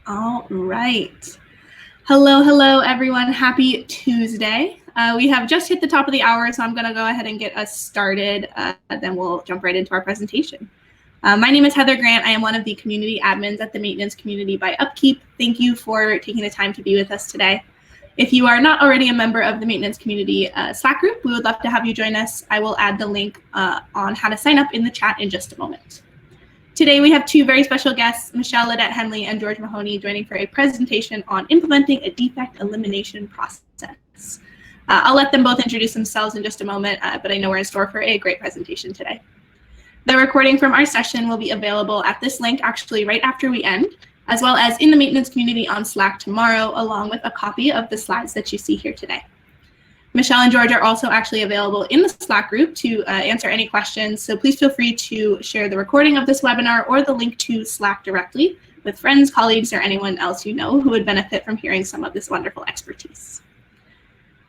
All right. Hello, everyone. Happy Tuesday. We have just hit the top of the hour, so I'm going to go ahead and get us started. Then we'll jump right into our presentation. My name is Heather Grant. I am one of the community admins at the Maintenance Community by UpKeep. Thank you for taking the time to be with us today. If you are not already a member of the Maintenance Community Slack group, we would love to have you join us. I will add the link on how to sign up in the chat in just a moment. Today, we have two very special guests, Michelle Ledet Henley and George Mahoney, joining for a presentation on implementing a defect elimination process. I'll let them both introduce themselves in just a moment, but I know we're in store for a great presentation today. The recording from our session will be available at this link actually right after we end, as well as in the Maintenance Community on Slack tomorrow, along with a copy of the slides that you see here today. Michelle and George are also actually available in the Slack group to answer any questions, so please feel free to share the recording of this webinar or the link to Slack directly with friends, colleagues, or anyone else you know who would benefit from hearing some of this wonderful expertise.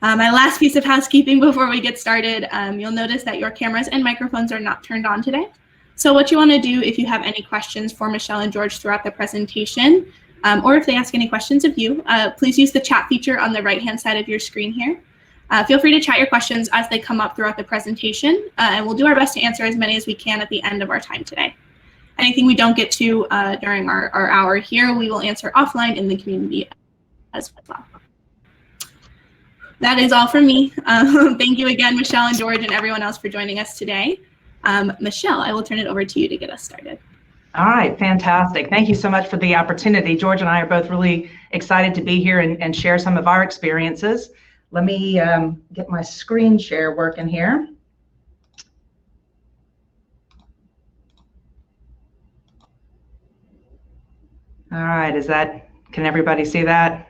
My last piece of housekeeping before we get started, you'll notice that your cameras and microphones are not turned on today. So what you want to do if you have any questions for Michelle and George throughout the presentation, or if they ask any questions of you, please use the chat feature on the right-hand side of your screen here. Feel free to chat your questions as they come up throughout the presentation, and we'll do our best to answer as many as we can at the end of our time today. Anything we don't get to during our hour here, we will answer offline in the community as well. That is all from me. Thank you again, Michelle and George and everyone else for joining us today. Michelle, I will turn it over to you to get us started. All right, fantastic. Thank you so much for the opportunity. George and I are both really excited to be here and share some of our experiences. Let me get my screen share working here. All right, can everybody see that?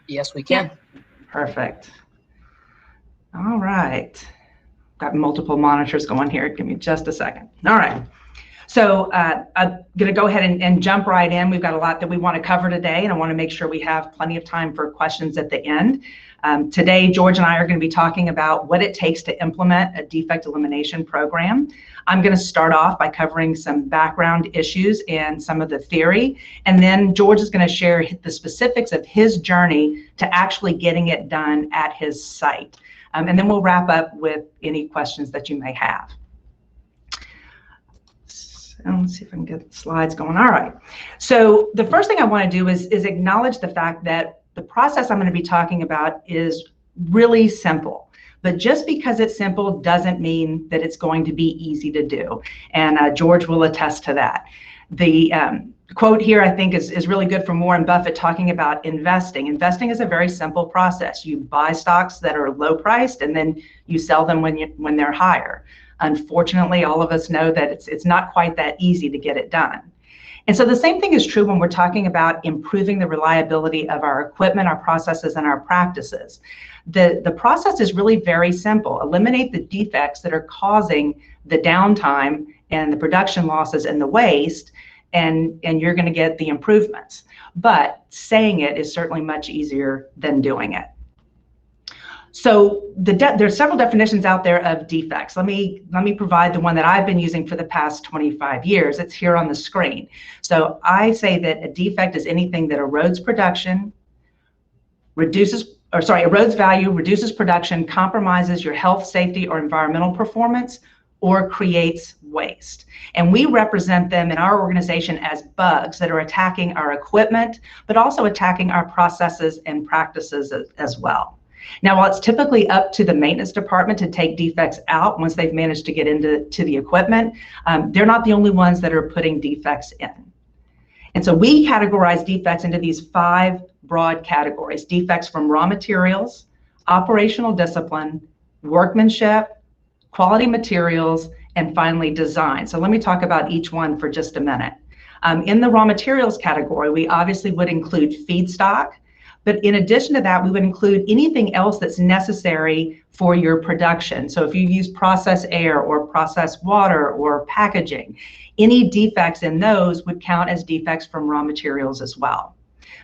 Yes, we can. Yeah. Perfect. All right. Got multiple monitors going here. Give me just a second. All right. So I'm going to go ahead and jump right in. We've got a lot that we want to cover today, and I want to make sure we have plenty of time for questions at the end. Today, George and I are going to be talking about what it takes to implement a defect elimination program. I'm going to start off by covering some background issues and some of the theory, and then George is going to share the specifics of his journey to actually getting it done at his site. And then we'll wrap up with any questions that you may have. So let's see if I can get the slides going. All right. So the first thing I want to do is acknowledge the fact that the process I'm going to be talking about is really simple, but just because it's simple doesn't mean that it's going to be easy to do. And George will attest to that. The quote here, I think, is really good from Warren Buffett talking about investing. Investing is a very simple process. You buy stocks that are low priced and then you sell them when they're higher. Unfortunately, all of us know that it's not quite that easy to get it done. And so the same thing is true when we're talking about improving the reliability of our equipment, our processes, and our practices. The process is really very simple. Eliminate the defects that are causing the downtime and the production losses and the waste, and you're going to get the improvements. But saying it is certainly much easier than doing it. So there's several definitions out there of defects. Let me provide the one that I've been using for the past 25 years. It's here on the screen. So I say that a defect is anything that erodes production, erodes value, reduces production, compromises your health, safety, or environmental performance, or creates waste. And we represent them in our organization as bugs that are attacking our equipment, but also attacking our processes and practices as well. Now, while it's typically up to the maintenance department to take defects out once they've managed to get into the equipment, they're not the only ones that are putting defects in. And so we categorize defects into these 5 broad categories: defects from raw materials, operational discipline, workmanship, quality materials, and finally design. So let me talk about each one for just a minute. In the raw materials category, we obviously would include feedstock. But in addition to that, we would include anything else that's necessary for your production. So if you use processed air or processed water or packaging, any defects in those would count as defects from raw materials as well.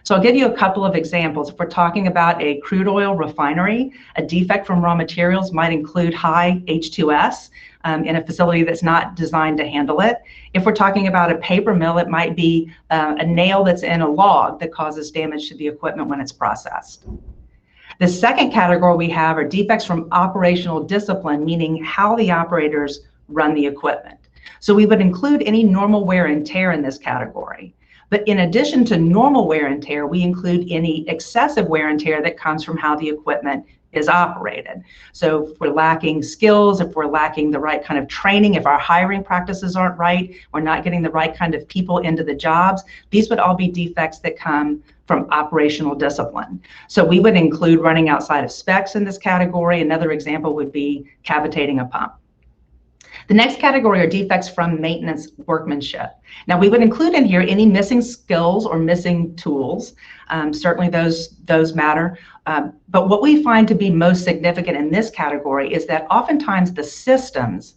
So I'll give you a couple of examples. If we're talking about a crude oil refinery, a defect from raw materials might include high H2S in a facility that's not designed to handle it. If we're talking about a paper mill, it might be a nail that's in a log that causes damage to the equipment when it's processed. The second category we have are defects from operational discipline, meaning how the operators run the equipment. So we would include any normal wear and tear in this category. But in addition to normal wear and tear, we include any excessive wear and tear that comes from how the equipment is operated. So if we're lacking skills, if we're lacking the right kind of training, if our hiring practices aren't right, we're not getting the right kind of people into the jobs, these would all be defects that come from operational discipline. So we would include running outside of specs in this category. Another example would be cavitating a pump. The next category are defects from maintenance workmanship. Now we would include in here any missing skills or missing tools. Certainly those matter. But what we find to be most significant in this category is that oftentimes the systems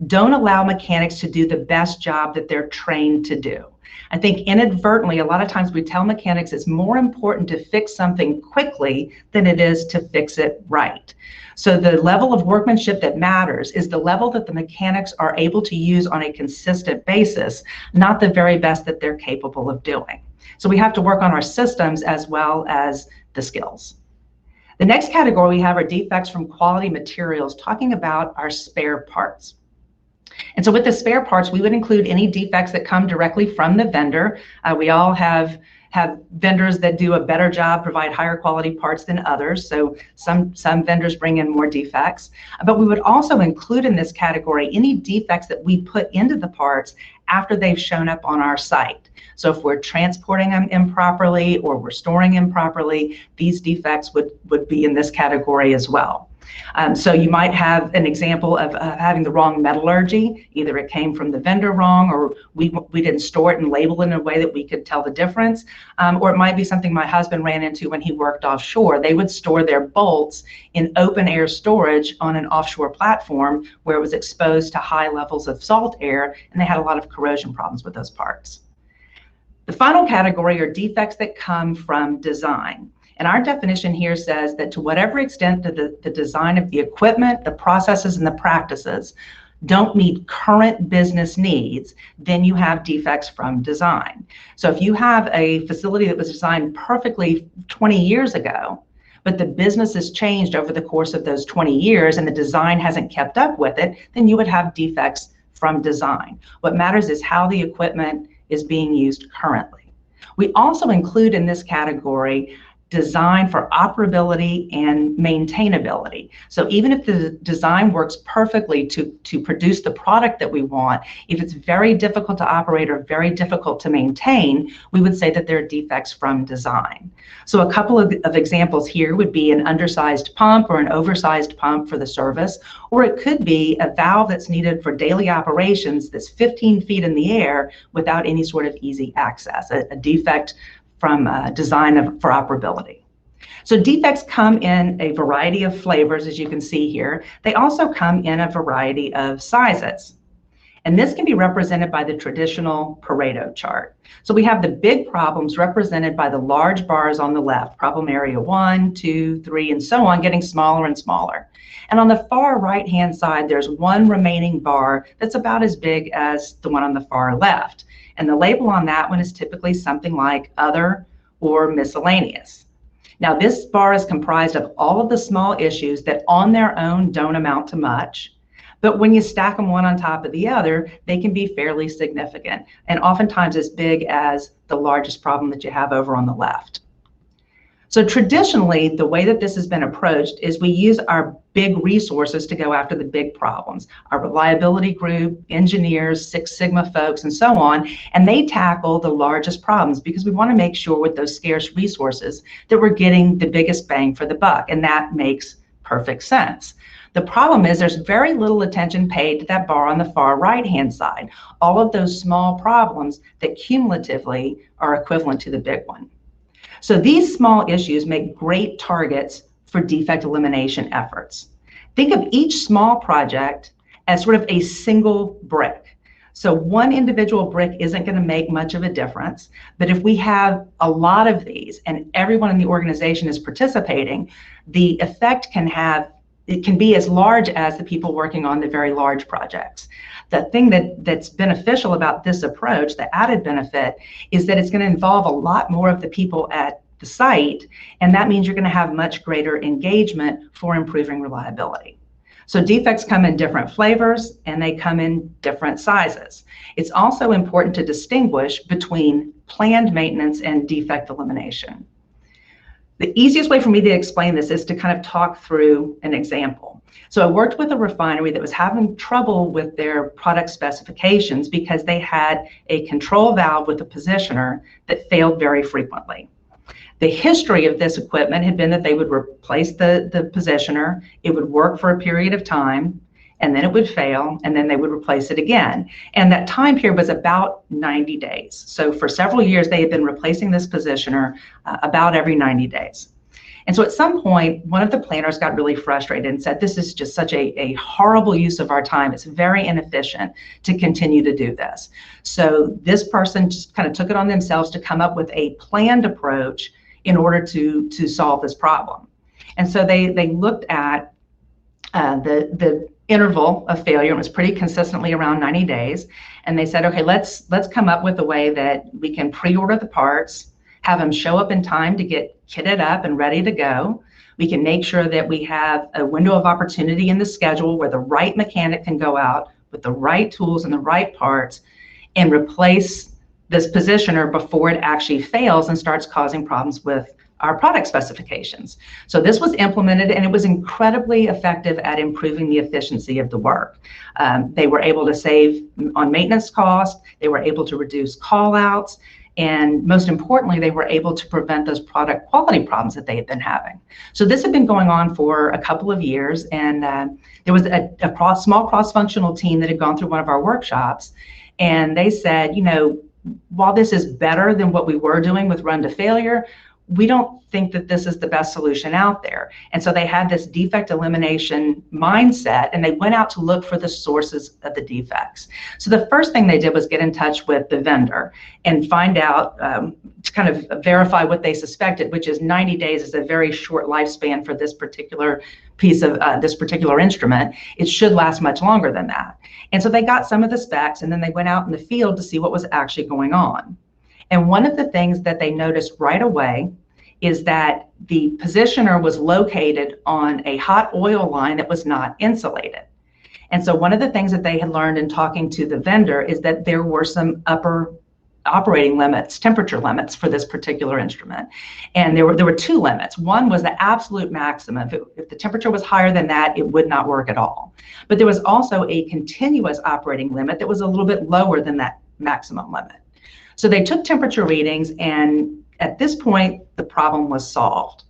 don't allow mechanics to do the best job that they're trained to do. I think inadvertently, a lot of times we tell mechanics it's more important to fix something quickly than it is to fix it right. So the level of workmanship that matters is the level that the mechanics are able to use on a consistent basis, not the very best that they're capable of doing. So we have to work on our systems as well as the skills. The next category we have are defects from quality materials, talking about our spare parts. And so with the spare parts, we would include any defects that come directly from the vendor. We all have vendors that do a better job, provide higher quality parts than others. So some vendors bring in more defects. But we would also include in this category any defects that we put into the parts after they've shown up on our site. So if we're transporting them improperly or we're storing improperly, these defects would be in this category as well. So you might have an example of having the wrong metallurgy. Either it came from the vendor wrong, or we didn't store it and label it in a way that we could tell the difference. Or it might be something my husband ran into when he worked offshore. They would store their bolts in open air storage on an offshore platform where it was exposed to high levels of salt air, and they had a lot of corrosion problems with those parts. The final category are defects that come from design. And our definition here says that to whatever extent the design of the equipment, the processes, and the practices don't meet current business needs, then you have defects from design. So if you have a facility that was designed perfectly 20 years ago, but the business has changed over the course of those 20 years and the design hasn't kept up with it, then you would have defects from design. What matters is how the equipment is being used currently. We also include in this category design for operability and maintainability. So even if the design works perfectly to produce the product that we want, if it's very difficult to operate or very difficult to maintain, we would say that there are defects from design. So a couple of examples here would be an undersized pump or an oversized pump for the service, or it could be a valve that's needed for daily operations that's 15 feet in the air without any sort of easy access, a defect from design for operability. So defects come in a variety of flavors, as you can see here. They also come in a variety of sizes. And this can be represented by the traditional Pareto chart. So we have the big problems represented by the large bars on the left, problem area 1, 2, 3, and so on, getting smaller and smaller. And on the far right-hand side, there's one remaining bar that's about as big as the one on the far left. And the label on that one is typically something like other or miscellaneous. Now this bar is comprised of all of the small issues that on their own don't amount to much, but when you stack them one on top of the other, they can be fairly significant and oftentimes as big as the largest problem that you have over on the left. So traditionally, the way that this has been approached is we use our big resources to go after the big problems. Our reliability group, engineers, Six Sigma folks, and so on, and they tackle the largest problems because we want to make sure with those scarce resources that we're getting the biggest bang for the buck, and that makes perfect sense. The problem is there's very little attention paid to that bar on the far right-hand side, all of those small problems that cumulatively are equivalent to the big one. So these small issues make great targets for defect elimination efforts. Think of each small project as sort of a single brick. So one individual brick isn't going to make much of a difference, but if we have a lot of these and everyone in the organization is participating, the effect it can be as large as the people working on the very large projects. The thing that's beneficial about this approach, the added benefit, is that it's going to involve a lot more of the people at the site, and that means you're going to have much greater engagement for improving reliability. So defects come in different flavors and they come in different sizes. It's also important to distinguish between planned maintenance and defect elimination. The easiest way for me to explain this is to kind of talk through an example. So I worked with a refinery that was having trouble with their product specifications because they had a control valve with a positioner that failed very frequently. The history of this equipment had been that they would replace the positioner, it would work for a period of time, and then it would fail, and then they would replace it again. And that time period was about 90 days. So for several years, they had been replacing this positioner about every 90 days. And so at some point, one of the planners got really frustrated and said, this is just such a horrible use of our time. It's very inefficient to continue to do this. So this person just kind of took it on themselves to come up with a planned approach in order to solve this problem. And so they looked at the interval of failure. It was pretty consistently around 90 days. And they said, okay, let's come up with a way that we can pre-order the parts, have them show up in time to get kitted up and ready to go. We can make sure that we have a window of opportunity in the schedule where the right mechanic can go out with the right tools and the right parts and replace this positioner before it actually fails and starts causing problems with our product specifications. So this was implemented and it was incredibly effective at improving the efficiency of the work. They were able to save on maintenance costs, they were able to reduce call outs, and most importantly, they were able to prevent those product quality problems that they had been having. So this had been going on for a couple of years, and there was a small cross-functional team that had gone through one of our workshops, and they said, you know, while this is better than what we were doing with run to failure, we don't think that this is the best solution out there. And so they had this defect elimination mindset, and they went out to look for the sources of the defects. So the first thing they did was get in touch with the vendor and find out, to kind of verify what they suspected, which is 90 days is a very short lifespan for this particular piece of this particular instrument. It should last much longer than that. And so they got some of the specs, and then they went out in the field to see what was actually going on. And one of the things that they noticed right away is that the positioner was located on a hot oil line that was not insulated. And so one of the things that they had learned in talking to the vendor is that there were some upper operating limits, temperature limits for this particular instrument. And there were two limits. One was the absolute maximum. If the temperature was higher than that, it would not work at all. But there was also a continuous operating limit that was a little bit lower than that maximum limit. So they took temperature readings, and at this point, the problem was solved.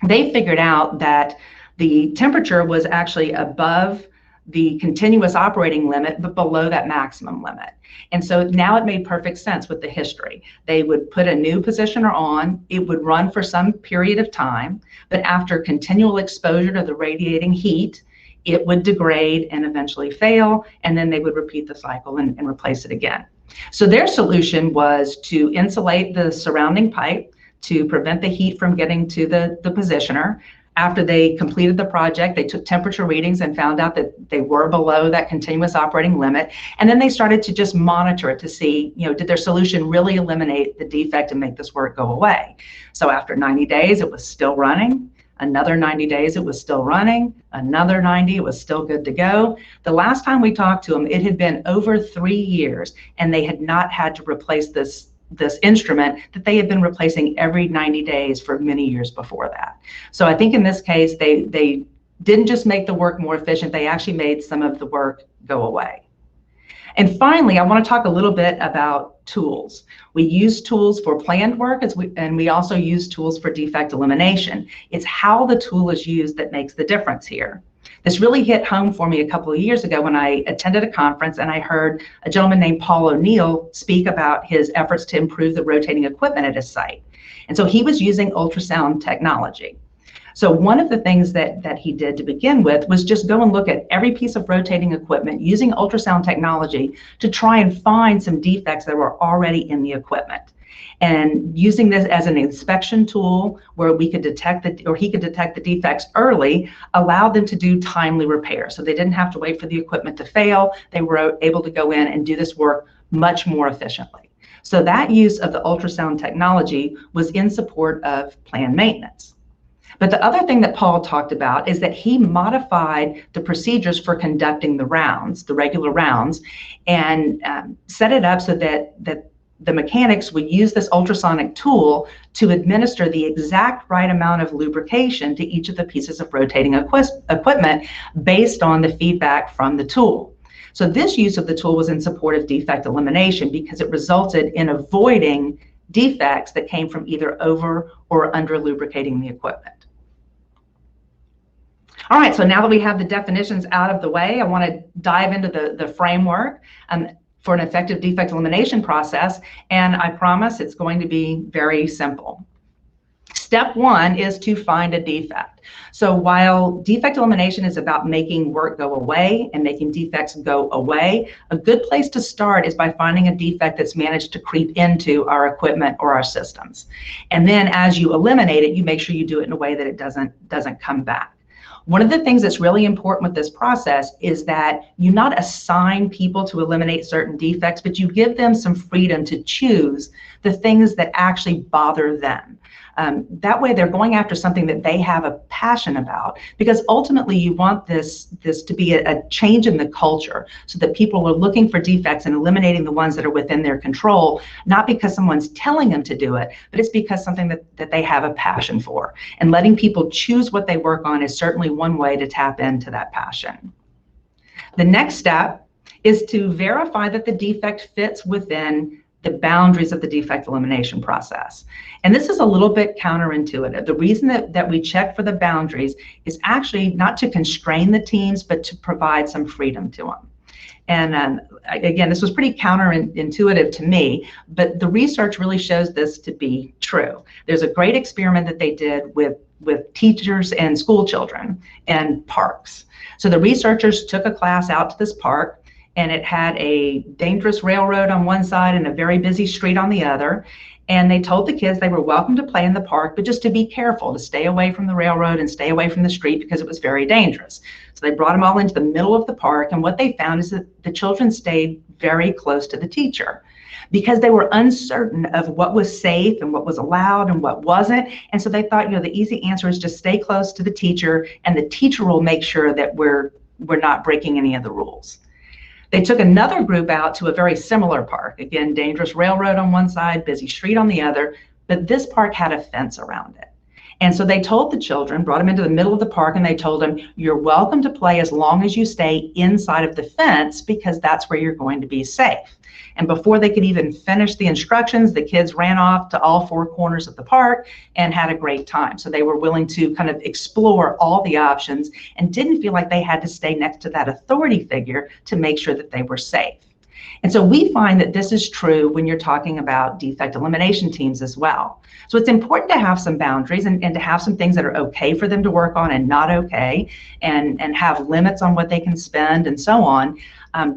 They figured out that the temperature was actually above the continuous operating limit, but below that maximum limit. And so now it made perfect sense with the history. They would put a new positioner on, it would run for some period of time, but after continual exposure to the radiating heat, it would degrade and eventually fail, and then they would repeat the cycle and replace it again. So their solution was to insulate the surrounding pipe to prevent the heat from getting to the positioner. After they completed the project, they took temperature readings and found out that they were below that continuous operating limit. And then they started to just monitor it to see, you know, did their solution really eliminate the defect and make this work go away? So after 90 days, it was still running. Another 90 days, it was still running. Another 90, it was still good to go. The last time we talked to them, it had been over 3 years, and they had not had to replace this instrument that they had been replacing every 90 days for many years before that. So I think in this case, they didn't just make the work more efficient, they actually made some of the work go away. And finally, I want to talk a little bit about tools. We use tools for planned work, and we also use tools for defect elimination. It's how the tool is used that makes the difference here. This really hit home for me a couple of years ago when I attended a conference and I heard a gentleman named Paul O'Neill speak about his efforts to improve the rotating equipment at his site. And so he was using ultrasound technology. So one of the things that he did to begin with was just go and look at every piece of rotating equipment using ultrasound technology to try and find some defects that were already in the equipment. And using this as an inspection tool where we could detect he could detect the defects early, allowed them to do timely repair. So they didn't have to wait for the equipment to fail. They were able to go in and do this work much more efficiently. So that use of the ultrasound technology was in support of planned maintenance. But the other thing that Paul talked about is that he modified the procedures for conducting the rounds, the regular rounds, and set it up so that the mechanics would use this ultrasonic tool to administer the exact right amount of lubrication to each of the pieces of rotating equipment based on the feedback from the tool. So this use of the tool was in support of defect elimination because it resulted in avoiding defects that came from either over or under lubricating the equipment. All right, so now that we have the definitions out of the way, I want to dive into the framework for an effective defect elimination process, and I promise it's going to be very simple. Step one is to find a defect. So while defect elimination is about making work go away and making defects go away, a good place to start is by finding a defect that's managed to creep into our equipment or our systems. And then as you eliminate it, you make sure you do it in a way that it doesn't come back. One of the things that's really important with this process is that you not assign people to eliminate certain defects, but you give them some freedom to choose the things that actually bother them. That way they're going after something that they have a passion about, because ultimately you want this to be a change in the culture so that people are looking for defects and eliminating the ones that are within their control, not because someone's telling them to do it, but it's because something that they have a passion for. And letting people choose what they work on is certainly one way to tap into that passion. The next step is to verify that the defect fits within the boundaries of the defect elimination process. And this is a little bit counterintuitive. The reason that we check for the boundaries is actually not to constrain the teams, but to provide some freedom to them. And again, this was pretty counterintuitive to me, but the research really shows this to be true. There's a great experiment that they did with teachers and school children and parks. So the researchers took a class out to this park, and it had a dangerous railroad on one side and a very busy street on the other. And they told the kids they were welcome to play in the park, but just to be careful, to stay away from the railroad and stay away from the street because it was very dangerous. So they brought them all into the middle of the park, and what they found is that the children stayed very close to the teacher because they were uncertain of what was safe and what was allowed and what wasn't. And so they thought, the easy answer is just stay close to the teacher, and the teacher will make sure that we're not breaking any of the rules. They took another group out to a very similar park. Again, dangerous railroad on one side, busy street on the other, but this park had a fence around it. And so they told the children, brought them into the middle of the park, and they told them, you're welcome to play as long as you stay inside of the fence because that's where you're going to be safe. And before they could even finish the instructions, the kids ran off to all four corners of the park and had a great time. So they were willing to kind of explore all the options and didn't feel like they had to stay next to that authority figure to make sure that they were safe. And so we find that this is true when you're talking about defect elimination teams as well. So it's important to have some boundaries and to have some things that are okay for them to work on and not okay, and have limits on what they can spend and so on.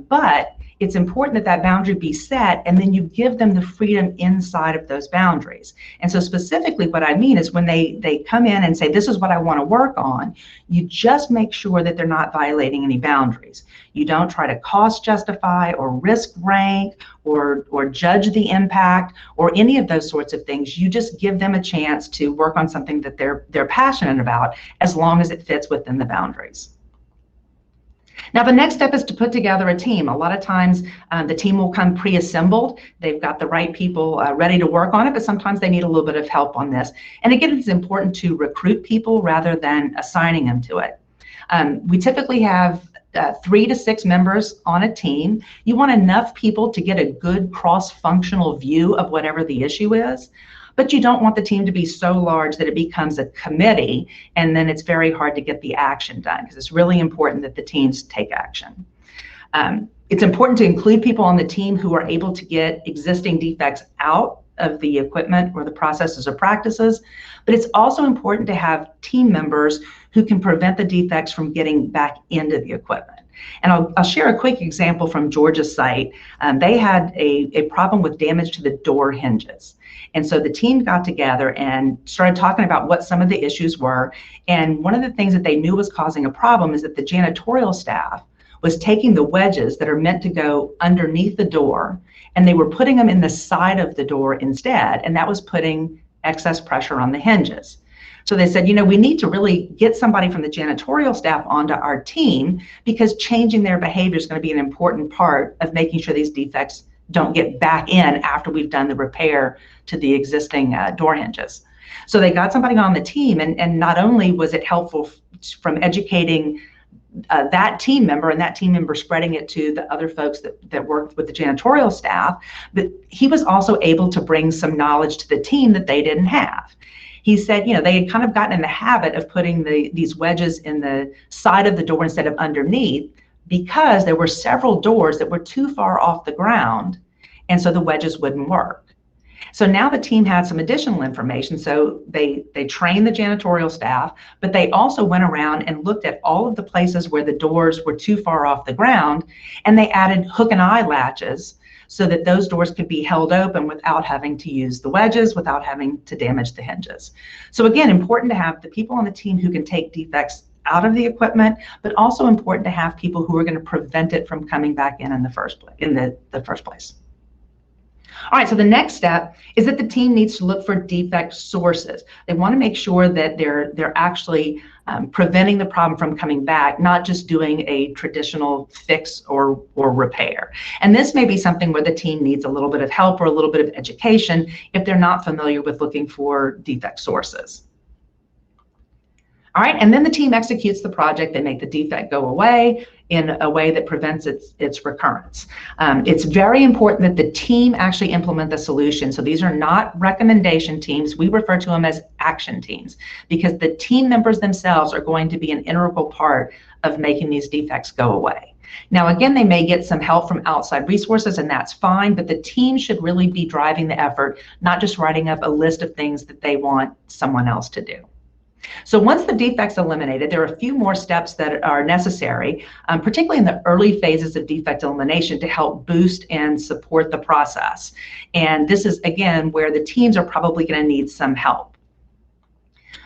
But it's important that that boundary be set, and then you give them the freedom inside of those boundaries. And so specifically what I mean is when they come in and say, this is what I want to work on, you just make sure that they're not violating any boundaries. You don't try to cost justify or risk rank or judge the impact or any of those sorts of things. You just give them a chance to work on something that they're passionate about, as long as it fits within the boundaries. Now, the next step is to put together a team. A lot of times the team will come pre-assembled. They've got the right people ready to work on it, but sometimes they need a little bit of help on this. And again, it's important to recruit people rather than assigning them to it. We typically have 3 to 6 members on a team. You want enough people to get a good cross-functional view of whatever the issue is. But you don't want the team to be so large that it becomes a committee, and then it's very hard to get the action done, because it's really important that the teams take action. It's important to include people on the team who are able to get existing defects out of the equipment or the processes or practices, but it's also important to have team members who can prevent the defects from getting back into the equipment. And I'll share a quick example from Georgia's site. They had a problem with damage to the door hinges. And so the team got together and started talking about what some of the issues were. And one of the things that they knew was causing a problem is that the janitorial staff was taking the wedges that are meant to go underneath the door, and they were putting them in the side of the door instead, and that was putting excess pressure on the hinges. So they said, we need to really get somebody from the janitorial staff onto our team, because changing their behavior is going to be an important part of making sure these defects don't get back in after we've done the repair to the existing door hinges. So they got somebody on the team, and not only was it helpful from educating that team member and that team member spreading it to the other folks that worked with the janitorial staff, but he was also able to bring some knowledge to the team that they didn't have. He said, they had kind of gotten in the habit of putting these wedges in the side of the door instead of underneath, because there were several doors that were too far off the ground, and so the wedges wouldn't work. So now the team had some additional information. So they trained the janitorial staff, but they also went around and looked at all of the places where the doors were too far off the ground, and they added hook and eye latches so that those doors could be held open without having to use the wedges, without having to damage the hinges. So again, important to have the people on the team who can take defects out of the equipment, but also important to have people who are going to prevent it from coming back in the first place. All right, so the next step is that the team needs to look for defect sources. They want to make sure that they're actually preventing the problem from coming back, not just doing a traditional fix or repair. And this may be something where the team needs a little bit of help or a little bit of education if they're not familiar with looking for defect sources. All right, and then the team executes the project. They make the defect go away in a way that prevents its recurrence. It's very important that the team actually implement the solution. So these are not recommendation teams. We refer to them as action teams, because the team members themselves are going to be an integral part of making these defects go away. Now, again, they may get some help from outside resources, and that's fine, but the team should really be driving the effort, not just writing up a list of things that they want someone else to do. So once the defect's eliminated, there are a few more steps that are necessary, particularly in the early phases of defect elimination, to help boost and support the process. And this is, again, where the teams are probably going to need some help.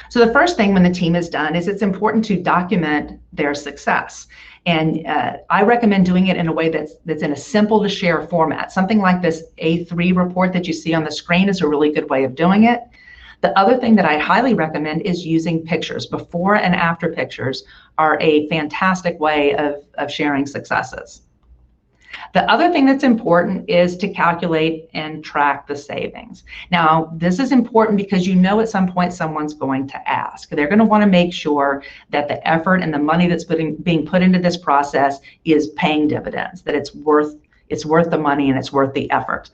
So the first thing when the team is done is it's important to document their success. And I recommend doing it in a way that's in a simple to share format. Something like this A3 report that you see on the screen is a really good way of doing it. The other thing that I highly recommend is using pictures. Before and after pictures are a fantastic way of sharing successes. The other thing that's important is to calculate and track the savings. Now, this is important because at some point someone's going to ask. They're going to want to make sure that the effort and the money that's being put into this process is paying dividends, that it's worth the money and it's worth the effort.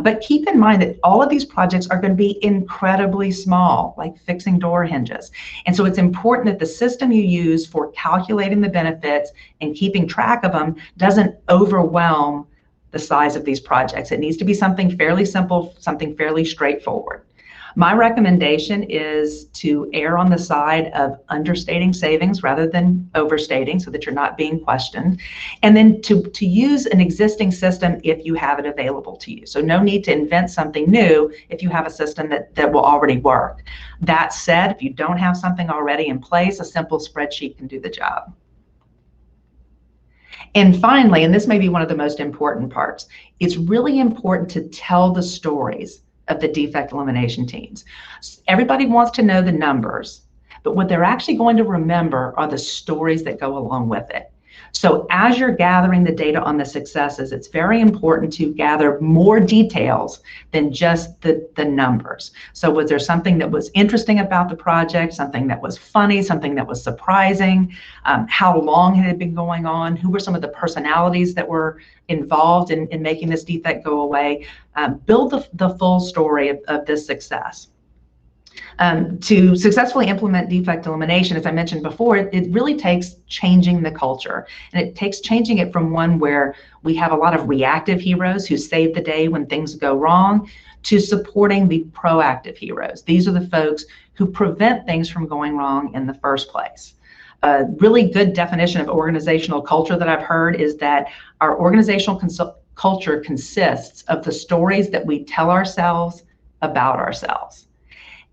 But keep in mind that all of these projects are going to be incredibly small, like fixing door hinges. And so it's important that the system you use for calculating the benefits and keeping track of them doesn't overwhelm the size of these projects. It needs to be something fairly simple, something fairly straightforward. My recommendation is to err on the side of understating savings rather than overstating, so that you're not being questioned. And then to use an existing system if you have it available to you. So no need to invent something new if you have a system that will already work. That said, if you don't have something already in place, a simple spreadsheet can do the job. And finally, and this may be one of the most important parts, it's really important to tell the stories of the defect elimination teams. Everybody wants to know the numbers, but what they're actually going to remember are the stories that go along with it. So as you're gathering the data on the successes, it's very important to gather more details than just the numbers. So was there something that was interesting about the project, something that was funny, something that was surprising? How long had it been going on? Who were some of the personalities that were involved in making this defect go away? Build the full story of this success. To successfully implement defect elimination, as I mentioned before, it really takes changing the culture. And it takes changing it from one where we have a lot of reactive heroes who save the day when things go wrong, to supporting the proactive heroes. These are the folks who prevent things from going wrong in the first place. A really good definition of organizational culture that I've heard is that our organizational culture consists of the stories that we tell ourselves about ourselves.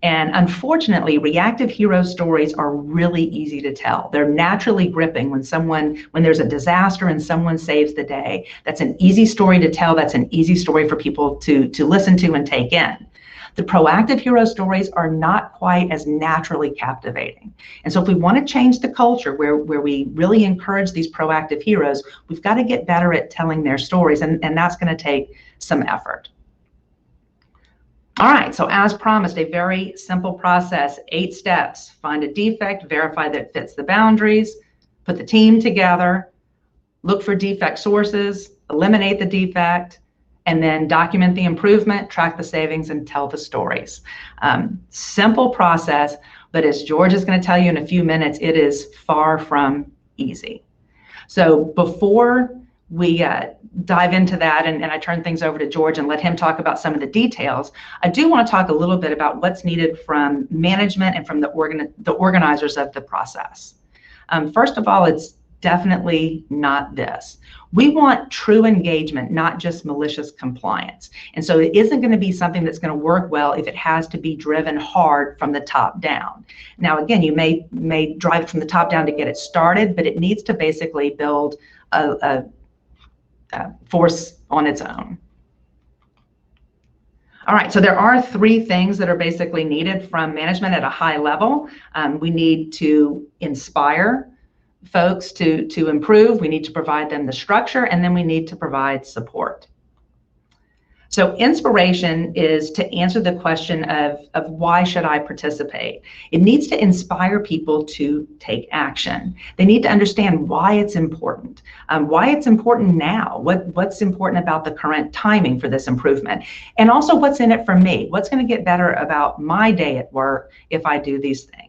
And unfortunately, reactive hero stories are really easy to tell. They're naturally gripping when there's a disaster and someone saves the day. That's an easy story to tell. That's an easy story for people to listen to and take in. The proactive hero stories are not quite as naturally captivating. And so if we want to change the culture where we really encourage these proactive heroes, we've got to get better at telling their stories, and that's going to take some effort. All right, so as promised, a very simple process, 8 steps. Find a defect, verify that it fits the boundaries, put the team together, look for defect sources, eliminate the defect, and then document the improvement, track the savings, and tell the stories. Simple process, but as George is going to tell you in a few minutes, it is far from easy. So before we dive into that and I turn things over to George and let him talk about some of the details, I do want to talk a little bit about what's needed from management and from the organizers of the process. First of all, it's definitely not this. We want true engagement, not just malicious compliance. And so it isn't going to be something that's going to work well if it has to be driven hard from the top down. Now, again, you may drive it from the top down to get it started, but it needs to basically build a force on its own. All right, so there are 3 things that are basically needed from management at a high level. We need to inspire folks to improve. We need to provide them the structure, and then we need to provide support. So inspiration is to answer the question of why should I participate? It needs to inspire people to take action. They need to understand why it's important now, what's important about the current timing for this improvement, and also what's in it for me, what's going to get better about my day at work if I do these things.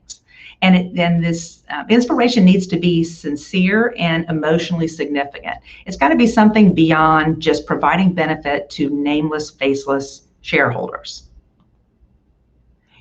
And then this inspiration needs to be sincere and emotionally significant. It's got to be something beyond just providing benefit to nameless, faceless shareholders.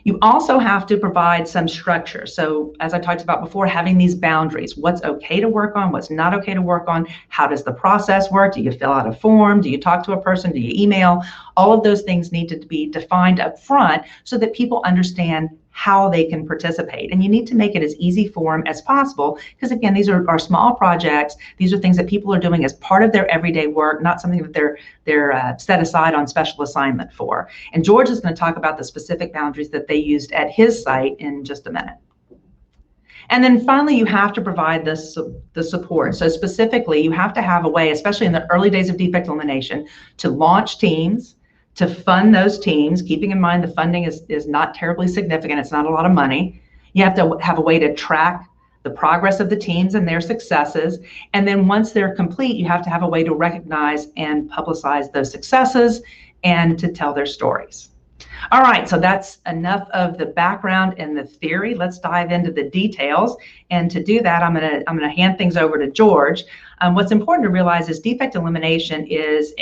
You also have to provide some structure. So as I talked about before, having these boundaries, what's okay to work on, what's not okay to work on, how does the process work? Do you fill out a form? Do you talk to a person? Do you email? All of those things need to be defined up front so that people understand how they can participate. And you need to make it as easy for them as possible, because again, these are small projects. These are things that people are doing as part of their everyday work, not something that they're set aside on special assignment for. And George is going to talk about the specific boundaries that they used at his site in just a minute. And then finally, you have to provide the support. So specifically, you have to have a way, especially in the early days of defect elimination, to launch teams, to fund those teams, keeping in mind the funding is not terribly significant. It's not a lot of money. You have to have a way to track the progress of the teams and their successes. And then once they're complete, you have to have a way to recognize and publicize those successes and to tell their stories. All right, so that's enough of the background and the theory. Let's dive into the details. And to do that, I'm gonna hand things over to George. What's important to realize is defect elimination is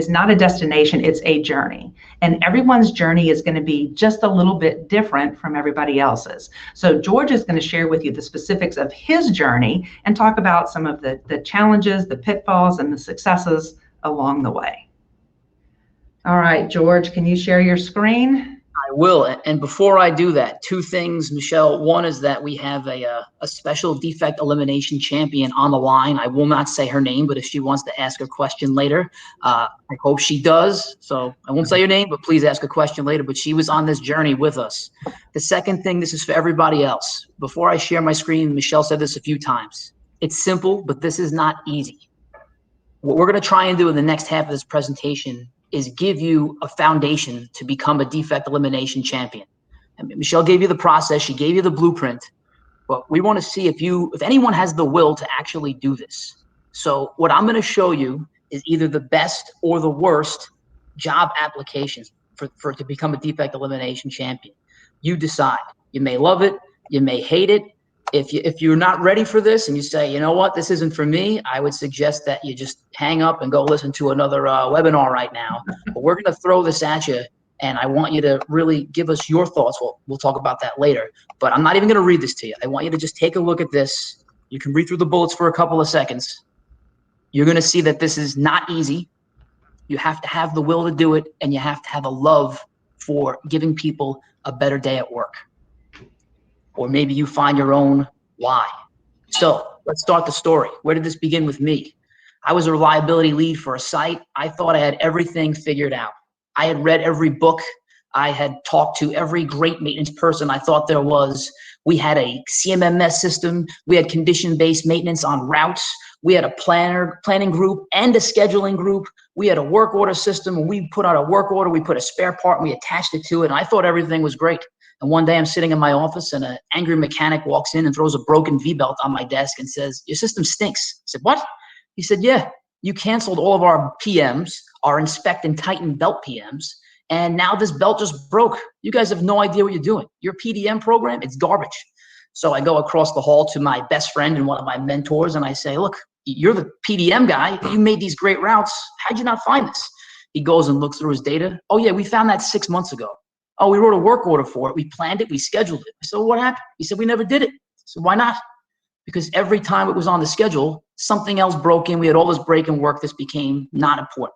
not a destination, it's a journey. And everyone's journey is going to be just a little bit different from everybody else's. So George is going to share with you the specifics of his journey and talk about some of the challenges, the pitfalls, and the successes along the way. All right, George, can you share your screen? I will. And before I do that, 2 things, Michelle. One is that we have a special defect elimination champion on the line. I will not say her name, but if she wants to ask a question later, I hope she does. So I won't say your name, but please ask a question later. But she was on this journey with us. The second thing, this is for everybody else. Before I share my screen, Michelle said this a few times. It's simple, but this is not easy. What we're going to try and do in the next half of this presentation is give you a foundation to become a defect elimination champion. And Michelle gave you the process, she gave you the blueprint, but we want to see if anyone has the will to actually do this. So what I'm going to show you is either the best or the worst job applications to become a defect elimination champion. You decide. You may love it, you may hate it. If you're not ready for this and you say, you know what, this isn't for me, I would suggest that you just hang up and go listen to another webinar right now. But we're going to throw this at you And I want you to really give us your thoughts. We'll talk about that later, but I'm not even going to read this to you. I want you to just take a look at this. You can read through the bullets for a couple of seconds. You're going to see that this is not easy. You have to have the will to do it, and you have to have a love for giving people a better day at work. Or maybe you find your own why. So let's start the story. Where did this begin with me? I was a reliability lead for a site. I thought I had everything figured out. I had read every book. I had talked to every great maintenance person I thought there was. We had a CMMS system. We had condition-based maintenance on routes. We had a planning group and a scheduling group. We had a work order system. When we put out a work order, we put a spare part and we attached it to it. And I thought everything was great. And one day I'm sitting in my office and an angry mechanic walks in and throws a broken V-belt on my desk and says, "Your system stinks." I said, "What?" He said, "Yeah, you canceled all of our PMs, our inspect and tighten belt PMs. And now this belt just broke. You guys have no idea what you're doing. Your PDM program, it's garbage." So I go across the hall to my best friend and one of my mentors, and I say, "Look, you're the PDM guy. You made these great routes. How'd you not find this?" He goes and looks through his data. "Oh, yeah, we found that 6 months ago. Oh, we wrote a work order for it. We planned it. We scheduled it." I said, "Well, what happened?" He said, "We never did it." I said, "Why not?" "Because every time it was on the schedule, something else broke in. We had all this break-in work. This became not important."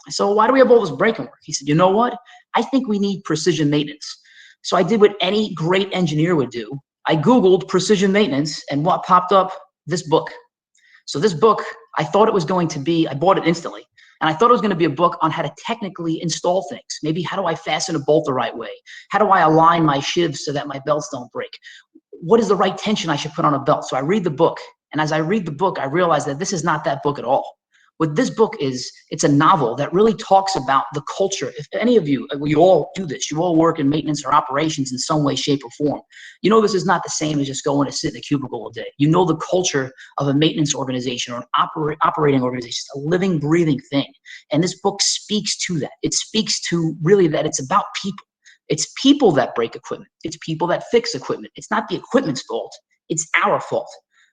I said, "Well, why do we have all this break-in work?" He said, "You know what? I think we need precision maintenance." So I did what any great engineer would do. I Googled precision maintenance, and what popped up? This book. So this book, I thought it was going to be, I bought it instantly, and I thought it was going to be a book on how to technically install things. Maybe how do I fasten a bolt the right way? How do I align my shivs so that my belts don't break? What is the right tension I should put on a belt? So I read the book, and as I read the book, I realize that this is not that book at all. What this book is, it's a novel that really talks about the culture. If any of you, we all do this, you all work in maintenance or operations in some way, shape, or form. You know this is not the same as just going to sit in a cubicle all day. You know the culture of a maintenance organization or an operating organization. It's a living, breathing thing. And this book speaks to that. It speaks to really that it's about people. It's people that break equipment. It's people that fix equipment. It's not the equipment's fault. It's our fault.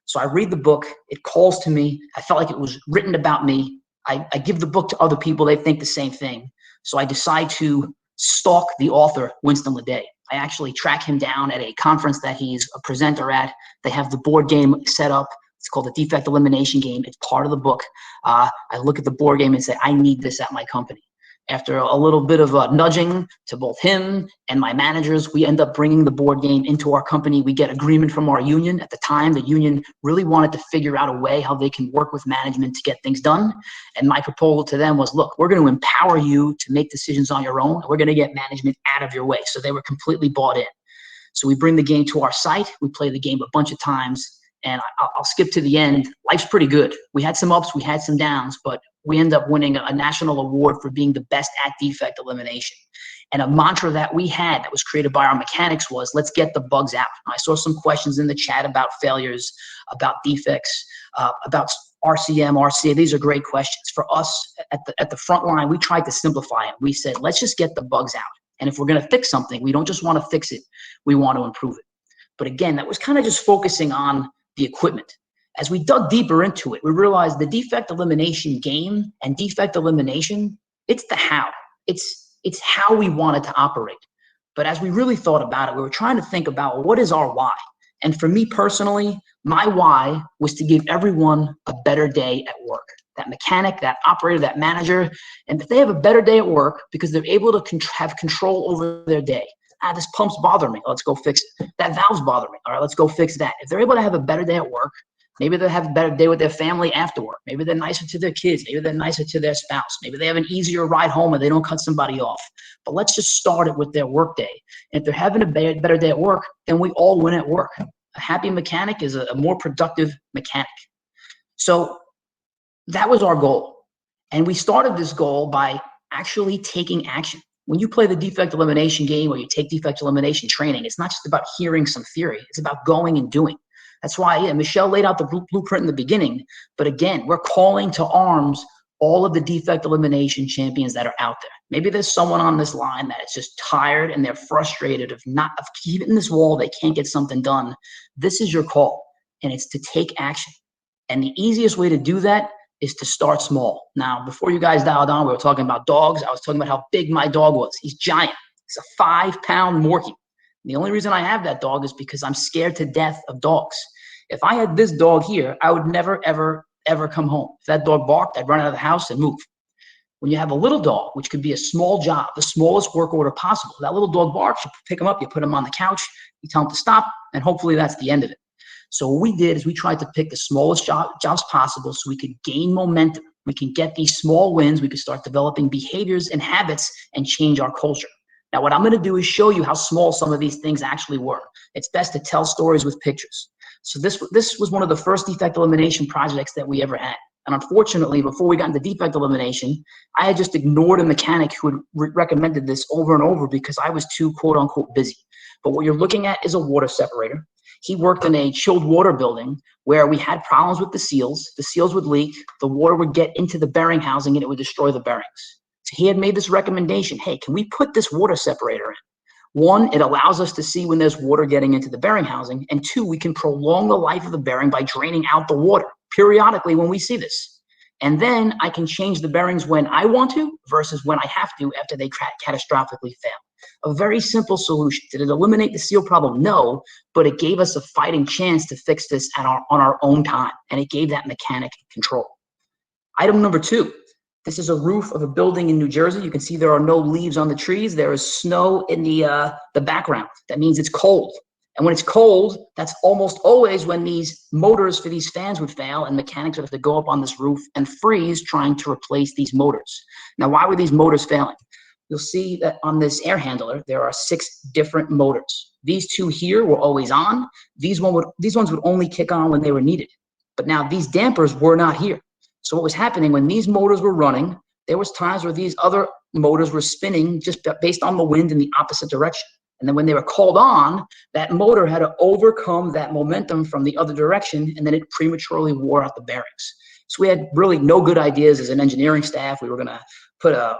So I read the book, it calls to me. I felt like it was written about me. I give the book to other people, they think the same thing. So I decide to stalk the author, Winston Ledet. I actually track him down at a conference that he's a presenter at. They have the board game set up. It's called the Defect Elimination game. It's part of the book. I look at the board game and say, I need this at my company. After a little bit of nudging to both him and my managers, we end up bringing the board game into our company. We get agreement from our union. At the time, the union really wanted to figure out a way how they can work with management to get things done. And my proposal to them was, look, we're going to empower you to make decisions on your own. We're going to get management out of your way. So they were completely bought in. So we bring the game to our site. We play the game a bunch of times. And I'll skip to the end. Life's pretty good. We had some ups, we had some downs, but we end up winning a national award for being the best at defect elimination. And a mantra that we had that was created by our mechanics was, let's get the bugs out. I saw some questions in the chat about failures, about defects, about RCM, RCA. These are great questions. For us at the front line, we tried to simplify it. We said, let's just get the bugs out. And if we're going to fix something, we don't just want to fix it, we want to improve it. But again, that was kind of just focusing on the equipment. As we dug deeper into it, we realized the defect elimination game and defect elimination, it's the how. It's how we wanted to operate. But as we really thought about it, we were trying to think about what is our why. And for me personally, my why was to give everyone a better day at work. That mechanic, that operator, that manager, and that they have a better day at work because they're able to have control over their day. This pump's bothering me. Let's go fix it. That valve's bothering me. All right, let's go fix that. If they're able to have a better day at work, maybe they'll have a better day with their family after work. Maybe they're nicer to their kids. Maybe they're nicer to their spouse. Maybe they have an easier ride home and they don't cut somebody off. But let's just start it with their work day. And if they're having a better day at work, then we all win at work. A happy mechanic is a more productive mechanic. So that was our goal. And we started this goal by actually taking action. When you play the defect elimination game or you take defect elimination training, it's not just about hearing some theory. It's about going and doing. That's why Michelle laid out the blueprint in the beginning. But again, we're calling to arms all of the defect elimination champions that are out there. Maybe there's someone on this line that is just tired and they're frustrated of keeping this wall. They can't get something done. This is your call, and it's to take action. And the easiest way to do that is to start small. Now, before you guys dialed on, we were talking about dogs. I was talking about how big my dog was. He's giant. He's a 5-pound Morkie. The only reason I have that dog is because I'm scared to death of dogs. If I had this dog here, I would never, ever, ever come home. If that dog barked, I'd run out of the house and move. When you have a little dog, which could be a small job, the smallest work order possible, that little dog barks, you pick him up, you put him on the couch, you tell him to stop, and hopefully that's the end of it. So what we did is we tried to pick the smallest jobs possible so we could gain momentum. We can get these small wins. We could start developing behaviors and habits and change our culture. Now, what I'm going to do is show you how small some of these things actually were. It's best to tell stories with pictures. So this was one of the first defect elimination projects that we ever had. And unfortunately, before we got into defect elimination, I had just ignored a mechanic who had recommended this over and over because I was too quote unquote busy. But what you're looking at is a water separator. He worked in a chilled water building where we had problems with the seals. The seals would leak, the water would get into the bearing housing, and it would destroy the bearings. So he had made this recommendation, hey, can we put this water separator in? One, it allows us to see when there's water getting into the bearing housing, and two, we can prolong the life of the bearing by draining out the water periodically when we see this. And then I can change the bearings when I want to versus when I have to after they catastrophically fail. A very simple solution. Did it eliminate the seal problem? No, but it gave us a fighting chance to fix this on our own time, and it gave that mechanic control. Item number 2. This is a roof of a building in New Jersey. You can see there are no leaves on the trees. There is snow in the background. That means it's cold. And when it's cold, that's almost always when these motors for these fans would fail and mechanics would have to go up on this roof and freeze trying to replace these motors. Now, why were these motors failing? You'll see that on this air handler, there are 6 different motors. These 2 here were always on. These ones would only kick on when they were needed. But now these dampers were not here. So what was happening when these motors were running, there was times where these other motors were spinning just based on the wind in the opposite direction. And then when they were called on, that motor had to overcome that momentum from the other direction, and then it prematurely wore out the bearings. So we had really no good ideas as an engineering staff. We were going to put a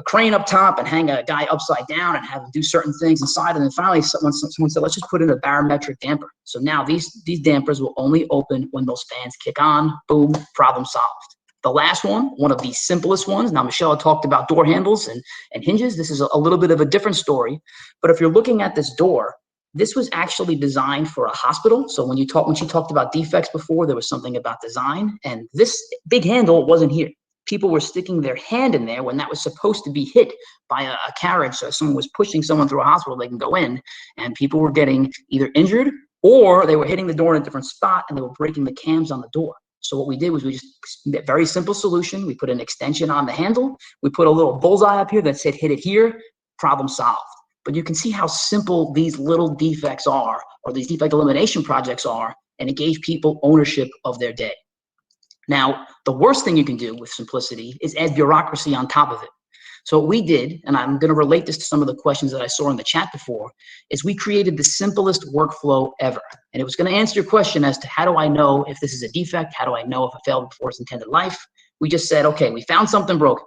crane up top and hang a guy upside down and have him do certain things inside. And then finally, someone said, let's just put in a barometric damper. So now these dampers will only open when those fans kick on. Boom, problem solved. The last one of the simplest ones. Now, Michelle had talked about door handles and hinges. This is a little bit of a different story. But if you're looking at this door, this was actually designed for a hospital. So when she talked about defects before, there was something about design. And this big handle wasn't here. People were sticking their hand in there when that was supposed to be hit by a carriage. So if someone was pushing someone through a hospital, they can go in. And people were getting either injured or they were hitting the door in a different spot and they were breaking the cams on the door. So what we did was we just a very simple solution. We put an extension on the handle. We put a little bullseye up here that said hit it here, problem solved. But you can see how simple these little defects are, or these defect elimination projects are, and it gave people ownership of their day. Now, the worst thing you can do with simplicity is add bureaucracy on top of it. So what we did, and I'm going to relate this to some of the questions that I saw in the chat before, is we created the simplest workflow ever. And it was going to answer your question as to how do I know if this is a defect? How do I know if it failed before its intended life? We just said, okay, we found something broken.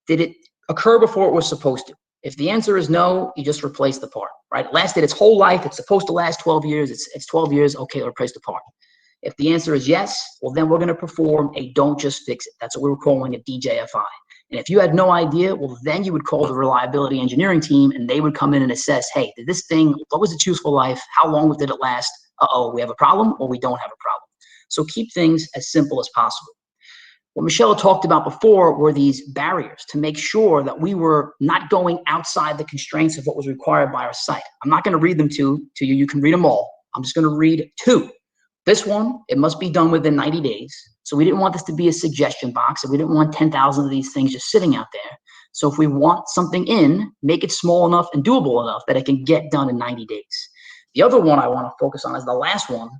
Did it occur before it was supposed to? If the answer is no, you just replace the part, right? It lasted its whole life. It's supposed to last 12 years. It's 12 years. Okay, replace the part. If the answer is yes, well, then we're going to perform a don't just fix it. That's what we were calling a DJFI. And if you had no idea, well, then you would call the reliability engineering team and they would come in and assess, hey, did this thing, what was its useful life? How long did it last? Uh-oh, we have a problem or we don't have a problem. So keep things as simple as possible. What Michelle talked about before were these barriers to make sure that we were not going outside the constraints of what was required by our site. I'm not going to read them to you. You can read them all. I'm just going to read 2. This one, it must be done within 90 days. So we didn't want this to be a suggestion box, and we didn't want 10,000 of these things just sitting out there. So if we want something in, make it small enough and doable enough that it can get done in 90 days. The other one I want to focus on is the last one,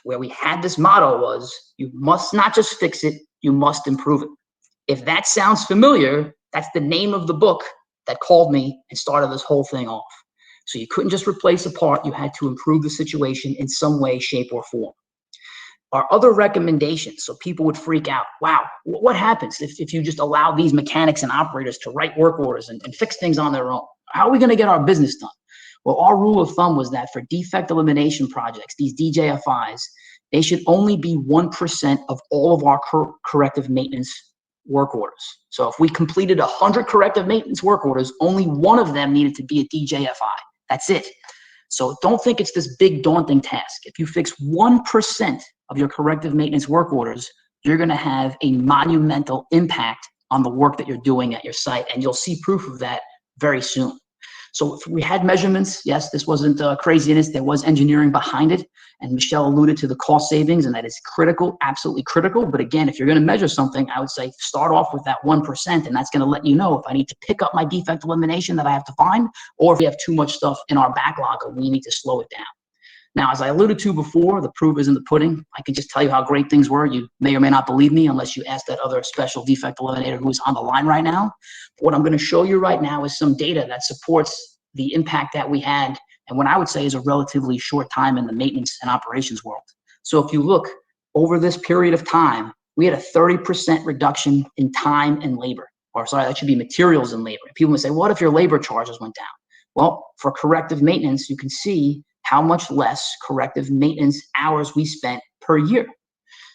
where we had this motto was, you must not just fix it, you must improve it. If that sounds familiar, that's the name of the book that called me and started this whole thing off. So you couldn't just replace a part, you had to improve the situation in some way, shape, or form. Our other recommendations, so people would freak out. Wow, what happens if you just allow these mechanics and operators to write work orders and fix things on their own? How are we going to get our business done? Well, our rule of thumb was that for defect elimination projects, these DJFIs, they should only be 1% of all of our corrective maintenance work orders. So if we completed 100 corrective maintenance work orders, only one of them needed to be a DJFI. That's it. So don't think it's this big daunting task. If you fix 1% of your corrective maintenance work orders, you're going to have a monumental impact on the work that you're doing at your site, and you'll see proof of that very soon. So if we had measurements, yes, this wasn't craziness. There was engineering behind it, and Michelle alluded to the cost savings, and that is critical, absolutely critical. But again, if you're going to measure something, I would say start off with that 1%, and that's going to let you know if I need to pick up my defect elimination that I have to find, or if we have too much stuff in our backlog and we need to slow it down. Now, as I alluded to before, the proof is in the pudding. I can just tell you how great things were. You may or may not believe me unless you ask that other special defect eliminator who is on the line right now. What I'm going to show you right now is some data that supports the impact that we had, and what I would say is a relatively short time in the maintenance and operations world. So if you look over this period of time, we had a 30% reduction in time and labor, or sorry, that should be materials and labor. People may say, what if your labor charges went down? Well, for corrective maintenance, you can see how much less corrective maintenance hours we spent per year.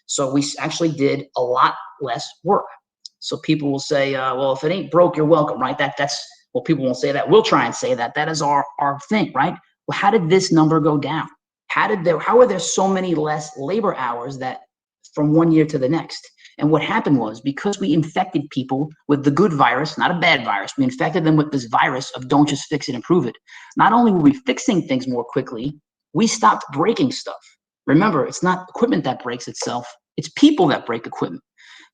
So we actually did a lot less work. So people will say, well, if it ain't broke, you're welcome, right? That's, well, people won't say that. We'll try and say that. That is our thing, right? Well, how did this number go down? How are there so many less labor hours that from one year to the next? And what happened was, because we infected people with the good virus, not a bad virus, we infected them with this virus of don't just fix it, improve it. Not only were we fixing things more quickly, we stopped breaking stuff. Remember, it's not equipment that breaks itself, it's people that break equipment.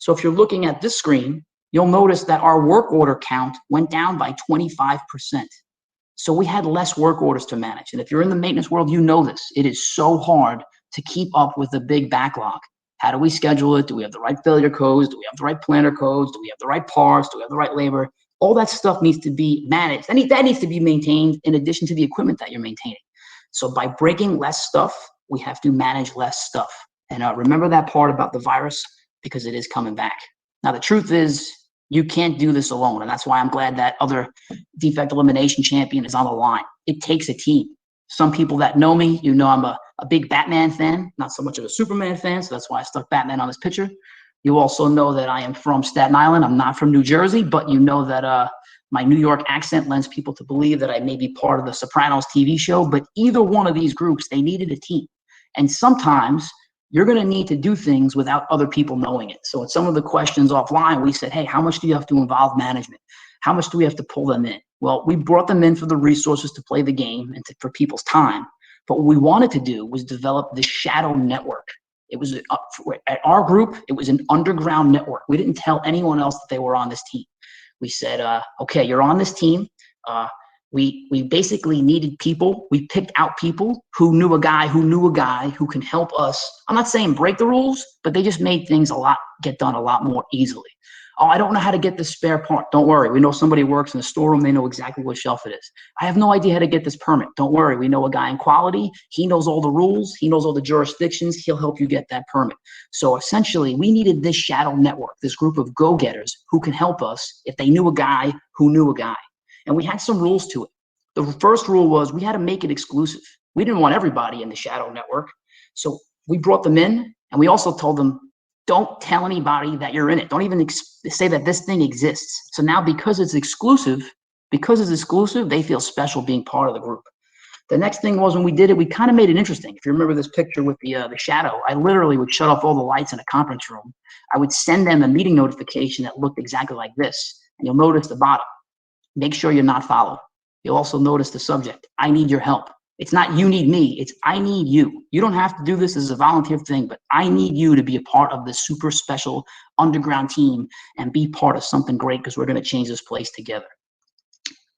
So if you're looking at this screen, you'll notice that our work order count went down by 25%. So we had less work orders to manage. And if you're in the maintenance world, you know this. It is so hard to keep up with the big backlog. How do we schedule it? Do we have the right failure codes? Do we have the right planner codes? Do we have the right parts? Do we have the right labor? All that stuff needs to be managed. That needs to be maintained in addition to the equipment that you're maintaining. So by breaking less stuff, we have to manage less stuff. And remember that part about the virus, because it is coming back. Now, the truth is, you can't do this alone. And that's why I'm glad that other defect elimination champion is on the line. It takes a team. Some people that know me, you know I'm a big Batman fan, not so much of a Superman fan, so that's why I stuck Batman on this picture. You also know that I am from Staten Island. I'm not from New Jersey, but you know that my New York accent lends people to believe that I may be part of the Sopranos TV show. But either one of these groups, they needed a team. And sometimes you're going to need to do things without other people knowing it. So in some of the questions offline, we said, hey, how much do you have to involve management? How much do we have to pull them in? Well, we brought them in for the resources to play the game and for people's time. But what we wanted to do was develop this shadow network. It was at our group, it was an underground network. We didn't tell anyone else that they were on this team. We said, okay, you're on this team. We basically needed people. We picked out people who knew a guy who can help us. I'm not saying break the rules, but they just made things get done a lot more easily. Oh, I don't know how to get this spare part. Don't worry. We know somebody who works in the storeroom. They know exactly what shelf it is. I have no idea how to get this permit. Don't worry. We know a guy in quality. He knows all the rules. He knows all the jurisdictions. He'll help you get that permit. So essentially, we needed this shadow network, this group of go-getters who can help us if they knew a guy who knew a guy. And we had some rules to it. The first rule was we had to make it exclusive. We didn't want everybody in the shadow network. So we brought them in, and we also told them, don't tell anybody that you're in it. Don't even say that this thing exists. So now because it's exclusive, they feel special being part of the group. The next thing was when we did it, we kind of made it interesting. If you remember this picture with the shadow, I literally would shut off all the lights in a conference room. I would send them a meeting notification that looked exactly like this. And you'll notice the bottom. Make sure you're not followed. You'll also notice the subject. I need your help. It's not you need me, it's I need you. You don't have to do this as a volunteer thing, but I need you to be a part of this super special underground team and be part of something great, because we're going to change this place together.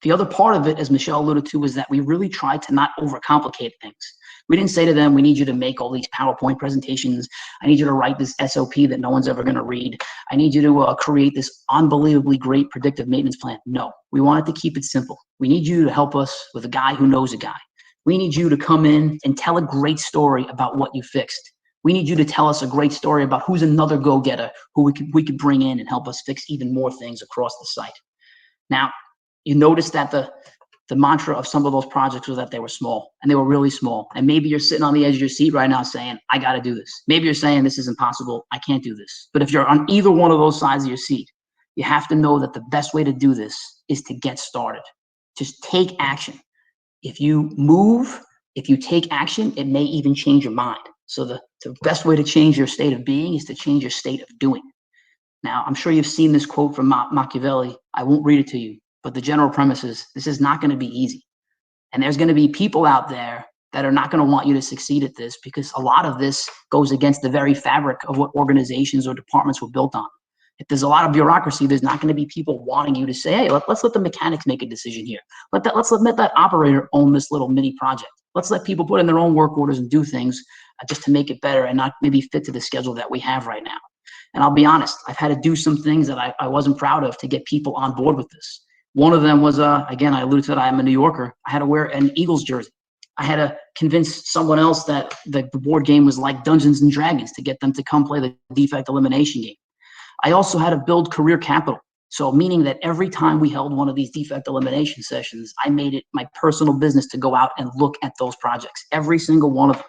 The other part of it, as Michelle alluded to, is that we really tried to not overcomplicate things. We didn't say to them, we need you to make all these PowerPoint presentations. I need you to write this SOP that no one's ever going to read. I need you to create this unbelievably great predictive maintenance plan. No, we wanted to keep it simple. We need you to help us with a guy who knows a guy. We need you to come in and tell a great story about what you fixed. We need you to tell us a great story about who's another go-getter who we could bring in and help us fix even more things across the site. Now, you notice that the mantra of some of those projects was that they were small, and they were really small. And maybe you're sitting on the edge of your seat right now saying, I got to do this. Maybe you're saying this is impossible. I can't do this. But if you're on either one of those sides of your seat, you have to know that the best way to do this is to get started. Just take action. If you move, if you take action, it may even change your mind. So the best way to change your state of being is to change your state of doing. Now, I'm sure you've seen this quote from Machiavelli. I won't read it to you, but the general premise is this is not going to be easy. And there's going to be people out there that are not going to want you to succeed at this, because a lot of this goes against the very fabric of what organizations or departments were built on. If there's a lot of bureaucracy, there's not going to be people wanting you to say, hey, let's let the mechanics make a decision here. Let's let that operator own this little mini project. Let's let people put in their own work orders and do things just to make it better and not maybe fit to the schedule that we have right now. And I'll be honest, I've had to do some things that I wasn't proud of to get people on board with this. One of them was, again, I alluded to that, I'm a New Yorker. I had to wear an Eagles jersey. I had to convince someone else that the board game was like Dungeons and Dragons to get them to come play the defect elimination game. I also had to build career capital. So meaning that every time we held one of these defect elimination sessions, I made it my personal business to go out and look at those projects. Every single one of them.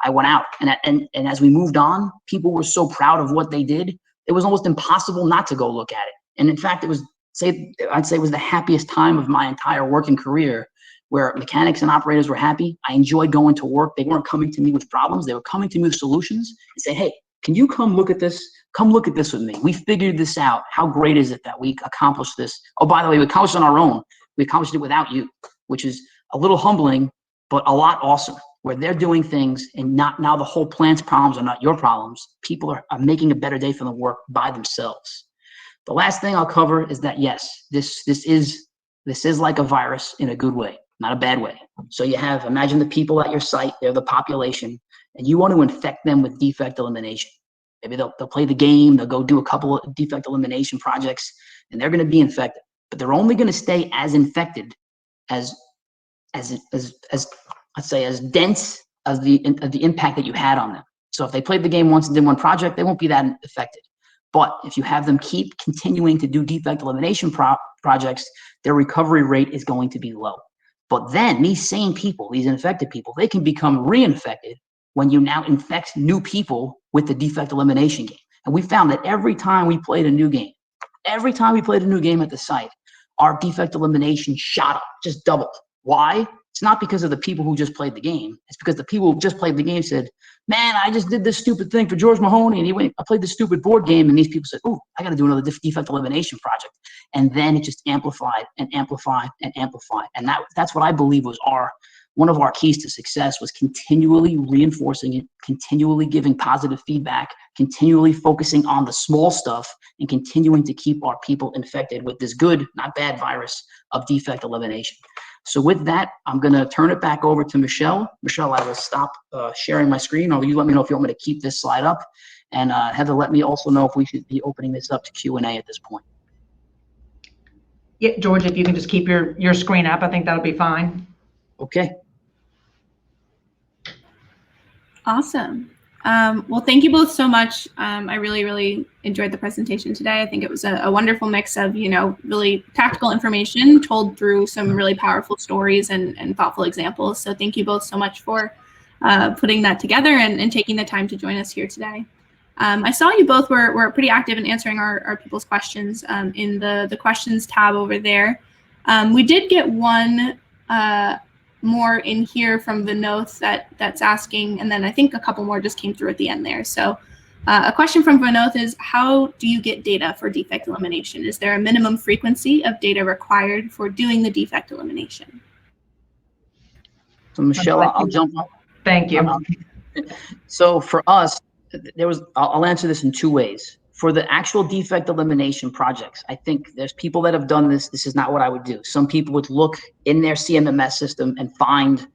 I went out, and as we moved on, people were so proud of what they did, it was almost impossible not to go look at it. And in fact, I'd say it was the happiest time of my entire working career, where mechanics and operators were happy. I enjoyed going to work. They weren't coming to me with problems. They were coming to me with solutions and say, hey, can you come look at this? Come look at this with me. We figured this out. How great is it that we accomplished this? Oh, by the way, we accomplished it on our own. We accomplished it without you, which is a little humbling, but a lot awesome, where they're doing things and now the whole plant's problems are not your problems. People are making a better day for the work by themselves. The last thing I'll cover is that, yes, this is like a virus in a good way, not a bad way. So imagine the people at your site, they're the population, and you want to infect them with defect elimination. Maybe they'll play the game, they'll go do a couple of defect elimination projects, and they're going to be infected. But they're only going to stay as infected as let's say, as dense as the impact that you had on them. So if they played the game once and did one project, they won't be that affected. But if you have them keep continuing to do defect elimination projects, their recovery rate is going to be low. But then these same people, these infected people, they can become reinfected when you now infect new people with the defect elimination game. And we found that every time we played a new game at the site, our defect elimination shot up, just doubled. Why? It's not because of the people who just played the game. It's because the people who just played the game said, man, I just did this stupid thing for George Mahoney, and I played this stupid board game, and these people said, oh, I got to do another defect elimination project. And then it just amplified and amplified and amplified. And that's what I believe was one of our keys to success, was continually reinforcing it, continually giving positive feedback, continually focusing on the small stuff, and continuing to keep our people infected with this good, not bad virus of defect elimination. So with that, I'm going to turn it back over to Michelle. Michelle, I will stop sharing my screen, or you let me know if you want me to keep this slide up. And Heather, let me also know if we should be opening this up to Q&A at this point. Yeah, George, if you can just keep your screen up, I think that'll be fine. Okay. Awesome. Well, thank you both so much. I really, really enjoyed the presentation today. I think it was a wonderful mix of, really tactical information told through some really powerful stories and thoughtful examples. So thank you both so much for putting that together and taking the time to join us here today. I saw you both were pretty active in answering our people's questions in the questions tab over there. We did get one more in here from Vinod that's asking, and then I think a couple more just came through at the end there. So a question from Vinod is, how do you get data for defect elimination? Is there a minimum frequency of data required for doing the defect elimination? So Michelle, I'll jump up. Thank you. So for us, I'll answer this in two ways. For the actual defect elimination projects, I think there's people that have done this. This is not what I would do. Some people would look in their CMMS system and find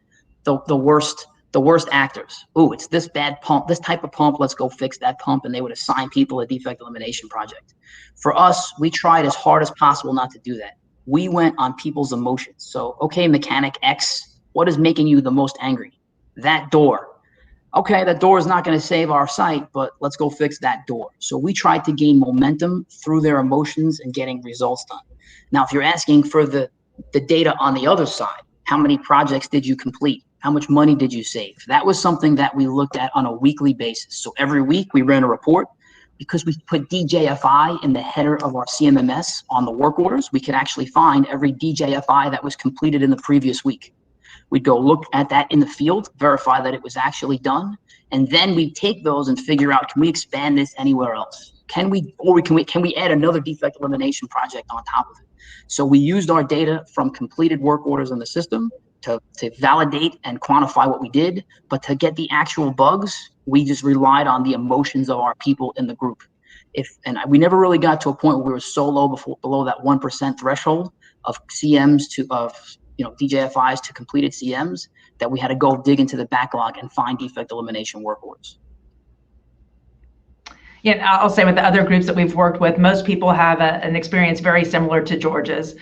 the worst actors. Oh, it's this bad pump, this type of pump, let's go fix that pump. And they would assign people a defect elimination project. For us, we tried as hard as possible not to do that. We went on people's emotions. So, okay, mechanic X, what is making you the most angry? That door. Okay, that door is not going to save our site, but let's go fix that door. So we tried to gain momentum through their emotions and getting results done. Now, if you're asking for the the data on the other side. How many projects did you complete? How much money did you save? That was something that we looked at on a weekly basis. So every week we ran a report. Because we put DJFI in the header of our CMMS on the work orders, we could actually find every DJFI that was completed in the previous week. We'd go look at that in the field, verify that it was actually done, and then we take those and figure out, can we expand this anywhere else? Can we add another defect elimination project on top of it? So we used our data from completed work orders in the system to validate and quantify what we did, but to get the actual bugs, we just relied on the emotions of our people in the group. We never really got to a point where we were so low below that 1% threshold of CMs DJFIs to completed CMs that we had to go dig into the backlog and find defect elimination work orders. Yeah, I'll say with the other groups that we've worked with, most people have an experience very similar to George's,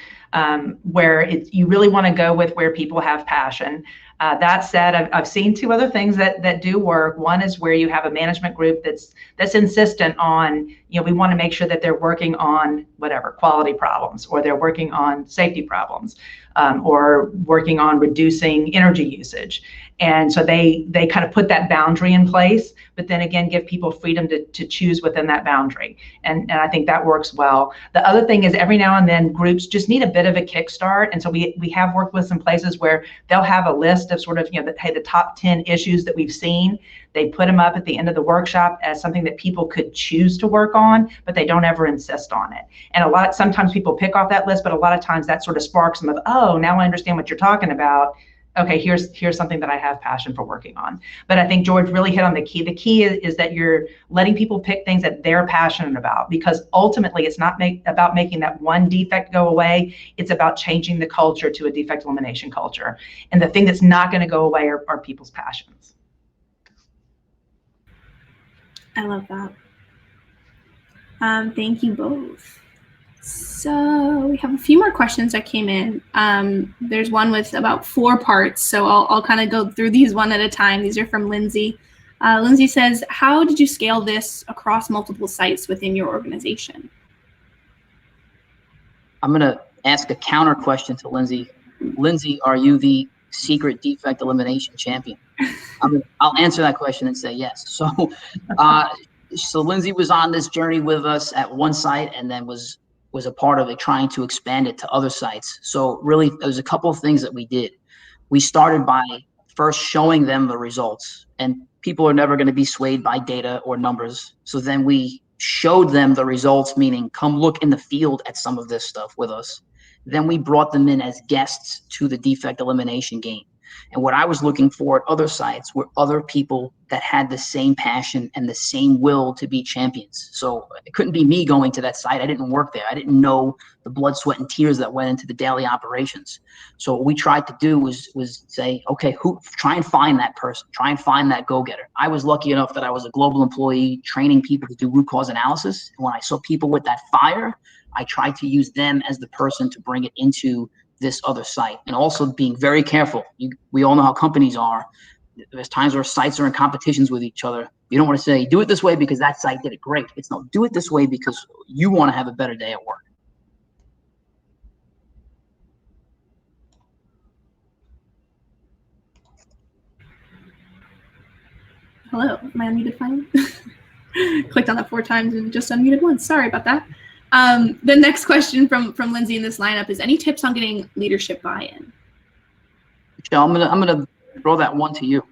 where you really want to go with where people have passion. That said, I've seen two other things that do work. One is where you have a management group that's insistent on, we want to make sure that they're working on whatever quality problems, or they're working on safety problems, or working on reducing energy usage. And so they kind of put that boundary in place, but then again, give people freedom to choose within that boundary. And I think that works well. The other thing is every now and then groups just need a bit of a kickstart. And so we have worked with some places where they'll have a list of sort of, the top 10 issues that we've seen. They put them up at the end of the workshop as something that people could choose to work on, but they don't ever insist on it. And sometimes people pick off that list, but a lot of times that sort of sparks them of, oh, now I understand what you're talking about. Okay, here's something that I have passion for working on. But I think George really hit on the key. The key is that you're letting people pick things that they're passionate about, because ultimately it's not about making that one defect go away. It's about changing the culture to a defect elimination culture. And the thing that's not going to go away are people's passions. I love that. Thank you both. So we have a few more questions that came in. There's one with about 4 parts, so I'll kind of go through these one at a time. These are from Lindsay. Lindsay says, how did you scale this across multiple sites within your organization? I'm going to ask a counter question to Lindsay. Lindsay, are you the secret defect elimination champion? I'll answer that question and say yes. So Lindsay was on this journey with us at one site, and then was a part of it, trying to expand it to other sites. So really, there's a couple of things that we did. We started by first showing them the results, and people are never going to be swayed by data or numbers. So then we showed them the results, meaning come look in the field at some of this stuff with us. Then we brought them in as guests to the defect elimination game. And what I was looking for at other sites were other people that had the same passion and the same will to be champions. So it couldn't be me going to that site. I didn't work there. I didn't know the blood, sweat, and tears that went into the daily operations. So what we tried to do was say, okay, try and find that person, try and find that go-getter. I was lucky enough that I was a global employee training people to do root cause analysis. And when I saw people with that fire, I tried to use them as the person to bring it into this other site. And also being very careful. We all know how companies are. There's times where sites are in competitions with each other. You don't want to say, do it this way because that site did it great. It's no, do it this way because you want to have a better day at work. Hello, am I unmuted finally? Clicked on that 4 times and just unmuted once. Sorry about that. The next question from Lindsay in this lineup is, any tips on getting leadership buy-in? Michelle, I'm gonna throw that one to you.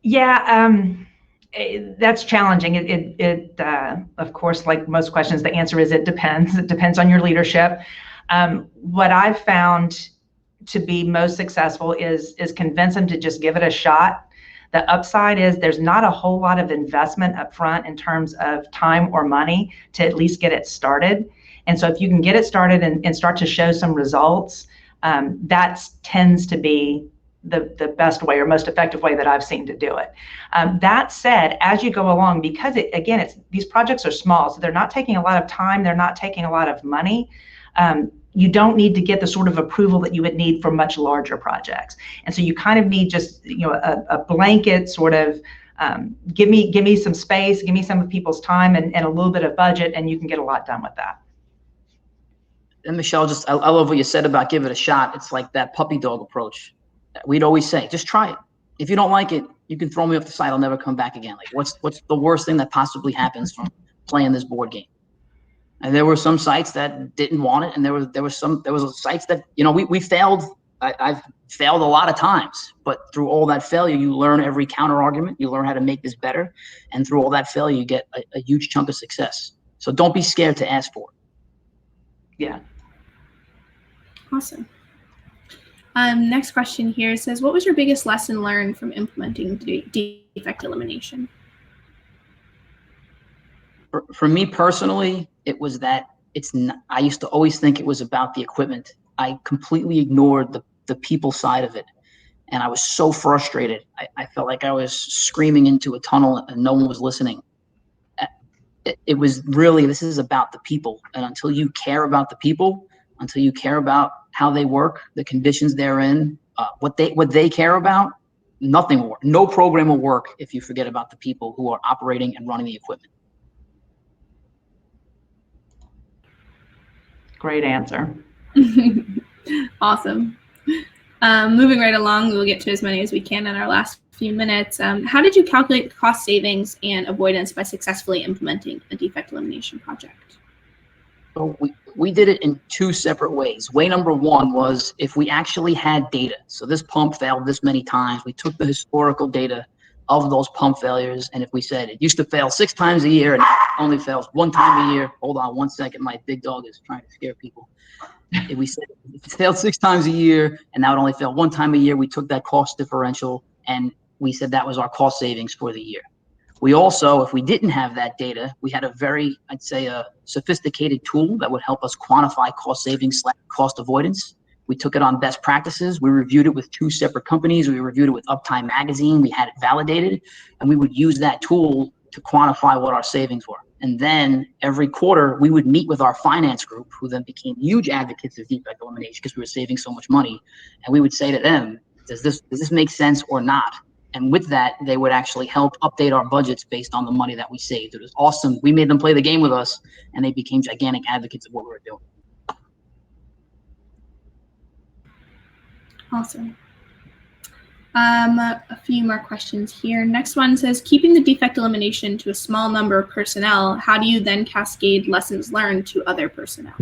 Yeah, that's challenging. It of course, like most questions, the answer is it depends. It depends on your leadership. What I've found to be most successful is convince them to just give it a shot. The upside is there's not a whole lot of investment up front in terms of time or money to at least get it started. And so if you can get it started and start to show some results, that tends to be the best way or most effective way that I've seen to do it. That said, as you go along, because these projects are small, so they're not taking a lot of time, they're not taking a lot of money. You don't need to get the sort of approval that you would need for much larger projects. And so you kind of need just, a blanket sort of, give me some space, give me some of people's time and a little bit of budget, and you can get a lot done with that. And Michelle, I love what you said about give it a shot. It's like that puppy dog approach. We'd always say, just try it. If you don't like it, you can throw me off the site. I'll never come back again. Like, what's the worst thing that possibly happens from playing this board game? And there were some sites that didn't want it, and there was sites that, you know, we failed. I've failed a lot of times, but through all that failure, you learn every counter argument. You learn how to make this better, and through all that failure, you get a huge chunk of success. So don't be scared to ask for it. Yeah. Awesome. Next question here says, what was your biggest lesson learned from implementing defect elimination? For me personally, it was that I used to always think it was about the equipment. I completely ignored the people side of it. And I was so frustrated. I felt like I was screaming into a tunnel and no one was listening. It was really, this is about the people. And until you care about the people, until you care about how they work, the conditions they're in, what they care about, nothing will work. No program will work if you forget about the people who are operating and running the equipment. Great answer. Awesome. Moving right along, we'll get to as many as we can in our last few minutes. How did you calculate cost savings and avoidance by successfully implementing a defect elimination project? So we did it in two separate ways. Way number one was if we actually had data. So this pump failed this many times. We took the historical data of those pump failures, and if we said it used to fail 6 times a year and only fails 1 time a year, hold on 1 second, my big dog is trying to scare people. If we said if it failed 6 times a year and now it only failed 1 time a year, we took that cost differential and we said that was our cost savings for the year. We also, if we didn't have that data, we had a very, I'd say, a sophisticated tool that would help us quantify cost savings / cost avoidance. We took it on best practices. We reviewed it with 2 separate companies. We reviewed it with Uptime Magazine. We had it validated, and we would use that tool to quantify what our savings were. And then every quarter, we would meet with our finance group, who then became huge advocates of defect elimination because we were saving so much money. And we would say to them, does this make sense or not? And with that, they would actually help update our budgets based on the money that we saved. It was awesome. We made them play the game with us, and they became gigantic advocates of what we were doing. Awesome. A few more questions here. Next one says, keeping the defect elimination to a small number of personnel, how do you then cascade lessons learned to other personnel?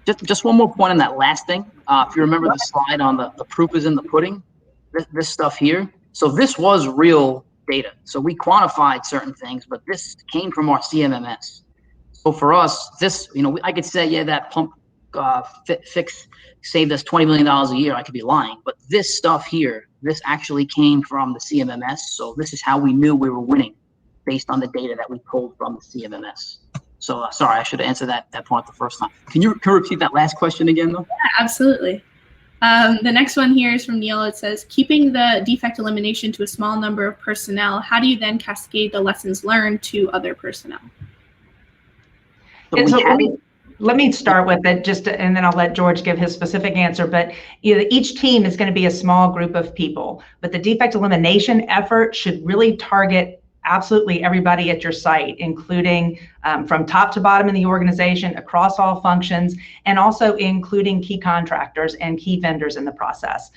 Just one more point on that last thing. If you remember the slide on the proof is in the pudding, this stuff here. So this was real data. So we quantified certain things, but this came from our CMMS. So for us, this, you know, I could say, yeah, that pump fix saved us $20 million a year. I could be lying, but this stuff here, this actually came from the CMMS. So this is how we knew we were winning based on the data that we pulled from the CMMS. So sorry, I should have answered that point the first time. Can you repeat that last question again, though? Yeah, absolutely. The next one here is from Neil. It says, keeping the defect elimination to a small number of personnel, how do you then cascade the lessons learned to other personnel? So let me start with it and then I'll let George give his specific answer. But you know, each team is going to be a small group of people, but the defect elimination effort should really target absolutely everybody at your site, including from top to bottom in the organization, across all functions, and also including key contractors and key vendors in the process.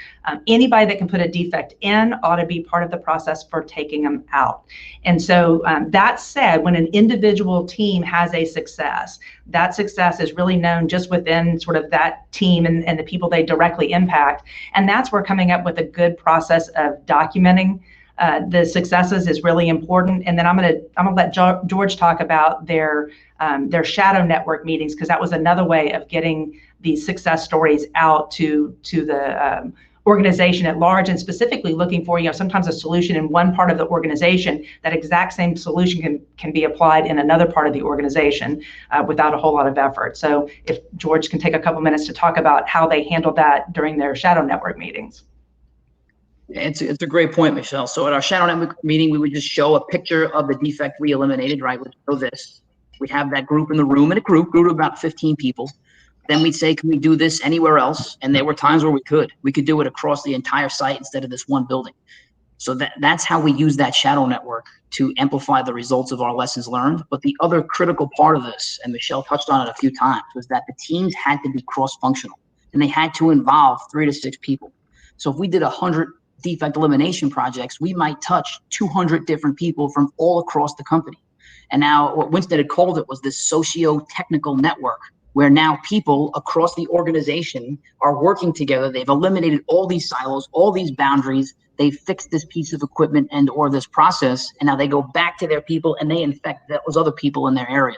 Anybody that can put a defect in ought to be part of the process for taking them out. And so that said, when an individual team has a success, that success is really known just within sort of that team and the people they directly impact. And that's where coming up with a good process of documenting the successes is really important. And then I'm gonna let George talk about their shadow network meetings, because that was another way of getting these success stories out to the organization at large, and specifically looking for, you know, sometimes a solution in one part of the organization, that exact same solution can be applied in another part of the organization without a whole lot of effort. So if George can take a couple minutes to talk about how they handled that during their shadow network meetings. It's a great point, Michelle. So at our shadow network meeting, we would just show a picture of the defect we eliminated, right? We'd show this. We'd have that group in the room, and a group of about 15 people. Then we'd say, can we do this anywhere else? And there were times where we could do it across the entire site instead of this one building. So that's how we use that shadow network to amplify the results of our lessons learned. But the other critical part of this, and Michelle touched on it a few times, was that the teams had to be cross-functional, and they had to involve 3 to 6 people. So if we did 100 defect elimination projects, we might touch 200 different people from all across the company. And now what Winston had called it was this socio-technical network, where now people across the organization are working together. They've eliminated all these silos, all these boundaries. They fixed this piece of equipment and or this process, and now they go back to their people and they infect those other people in their area.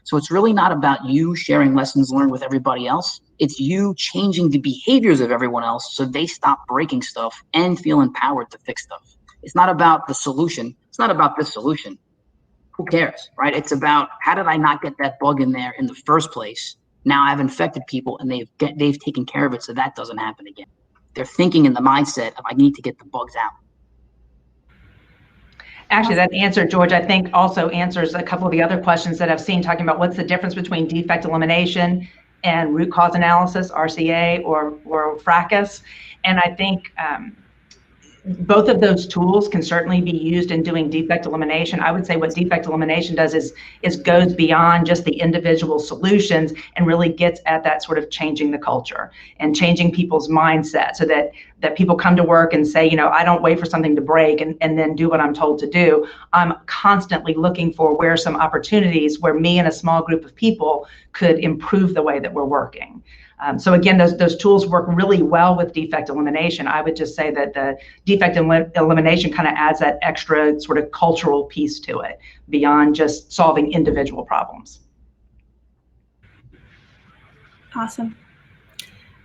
So it's really not about you sharing lessons learned with everybody else. It's you changing the behaviors of everyone else so they stop breaking stuff and feel empowered to fix stuff. It's not about the solution. It's not about this solution. Who cares, right? It's about, how did I not get that bug in there in the first place? Now I've infected people and they've taken care of it so that doesn't happen again. They're thinking in the mindset of, I need to get the bugs out. Actually, that answer, George, I think also answers a couple of the other questions that I've seen talking about what's the difference between defect elimination and root cause analysis, RCA or fracas. And I think both of those tools can certainly be used in doing defect elimination. I would say what defect elimination does is goes beyond just the individual solutions and really gets at that sort of changing the culture and changing people's mindset so that people come to work and say, you know, I don't wait for something to break and then do what I'm told to do. I'm constantly looking for where some opportunities where me and a small group of people could improve the way that we're working. So again, those tools work really well with defect elimination. I would just say that the defect elimination kind of adds that extra sort of cultural piece to it beyond just solving individual problems. Awesome.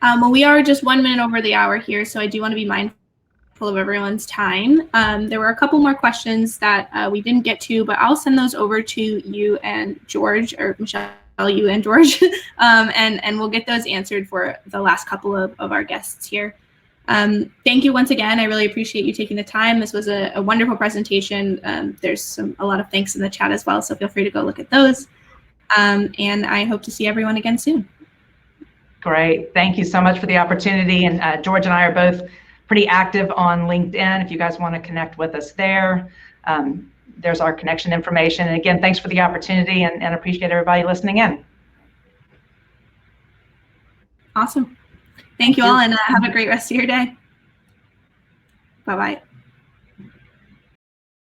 Well, we are just 1 minute over the hour here, so I do want to be mindful of everyone's time. There were a couple more questions that we didn't get to, but I'll send those over to you and George, or Michelle, you and George, and we'll get those answered for the last couple of our guests here. Thank you once again. I really appreciate you taking the time. This was a wonderful presentation. There's a lot of thanks in the chat as well, so feel free to go look at those. And I hope to see everyone again soon. Great. Thank you so much for the opportunity. And George and I are both pretty active on LinkedIn. If you guys want to connect with us there, there's our connection information. And again, thanks for the opportunity and appreciate everybody listening in. Awesome. Thank you all, and have a great rest of your day. Bye-bye.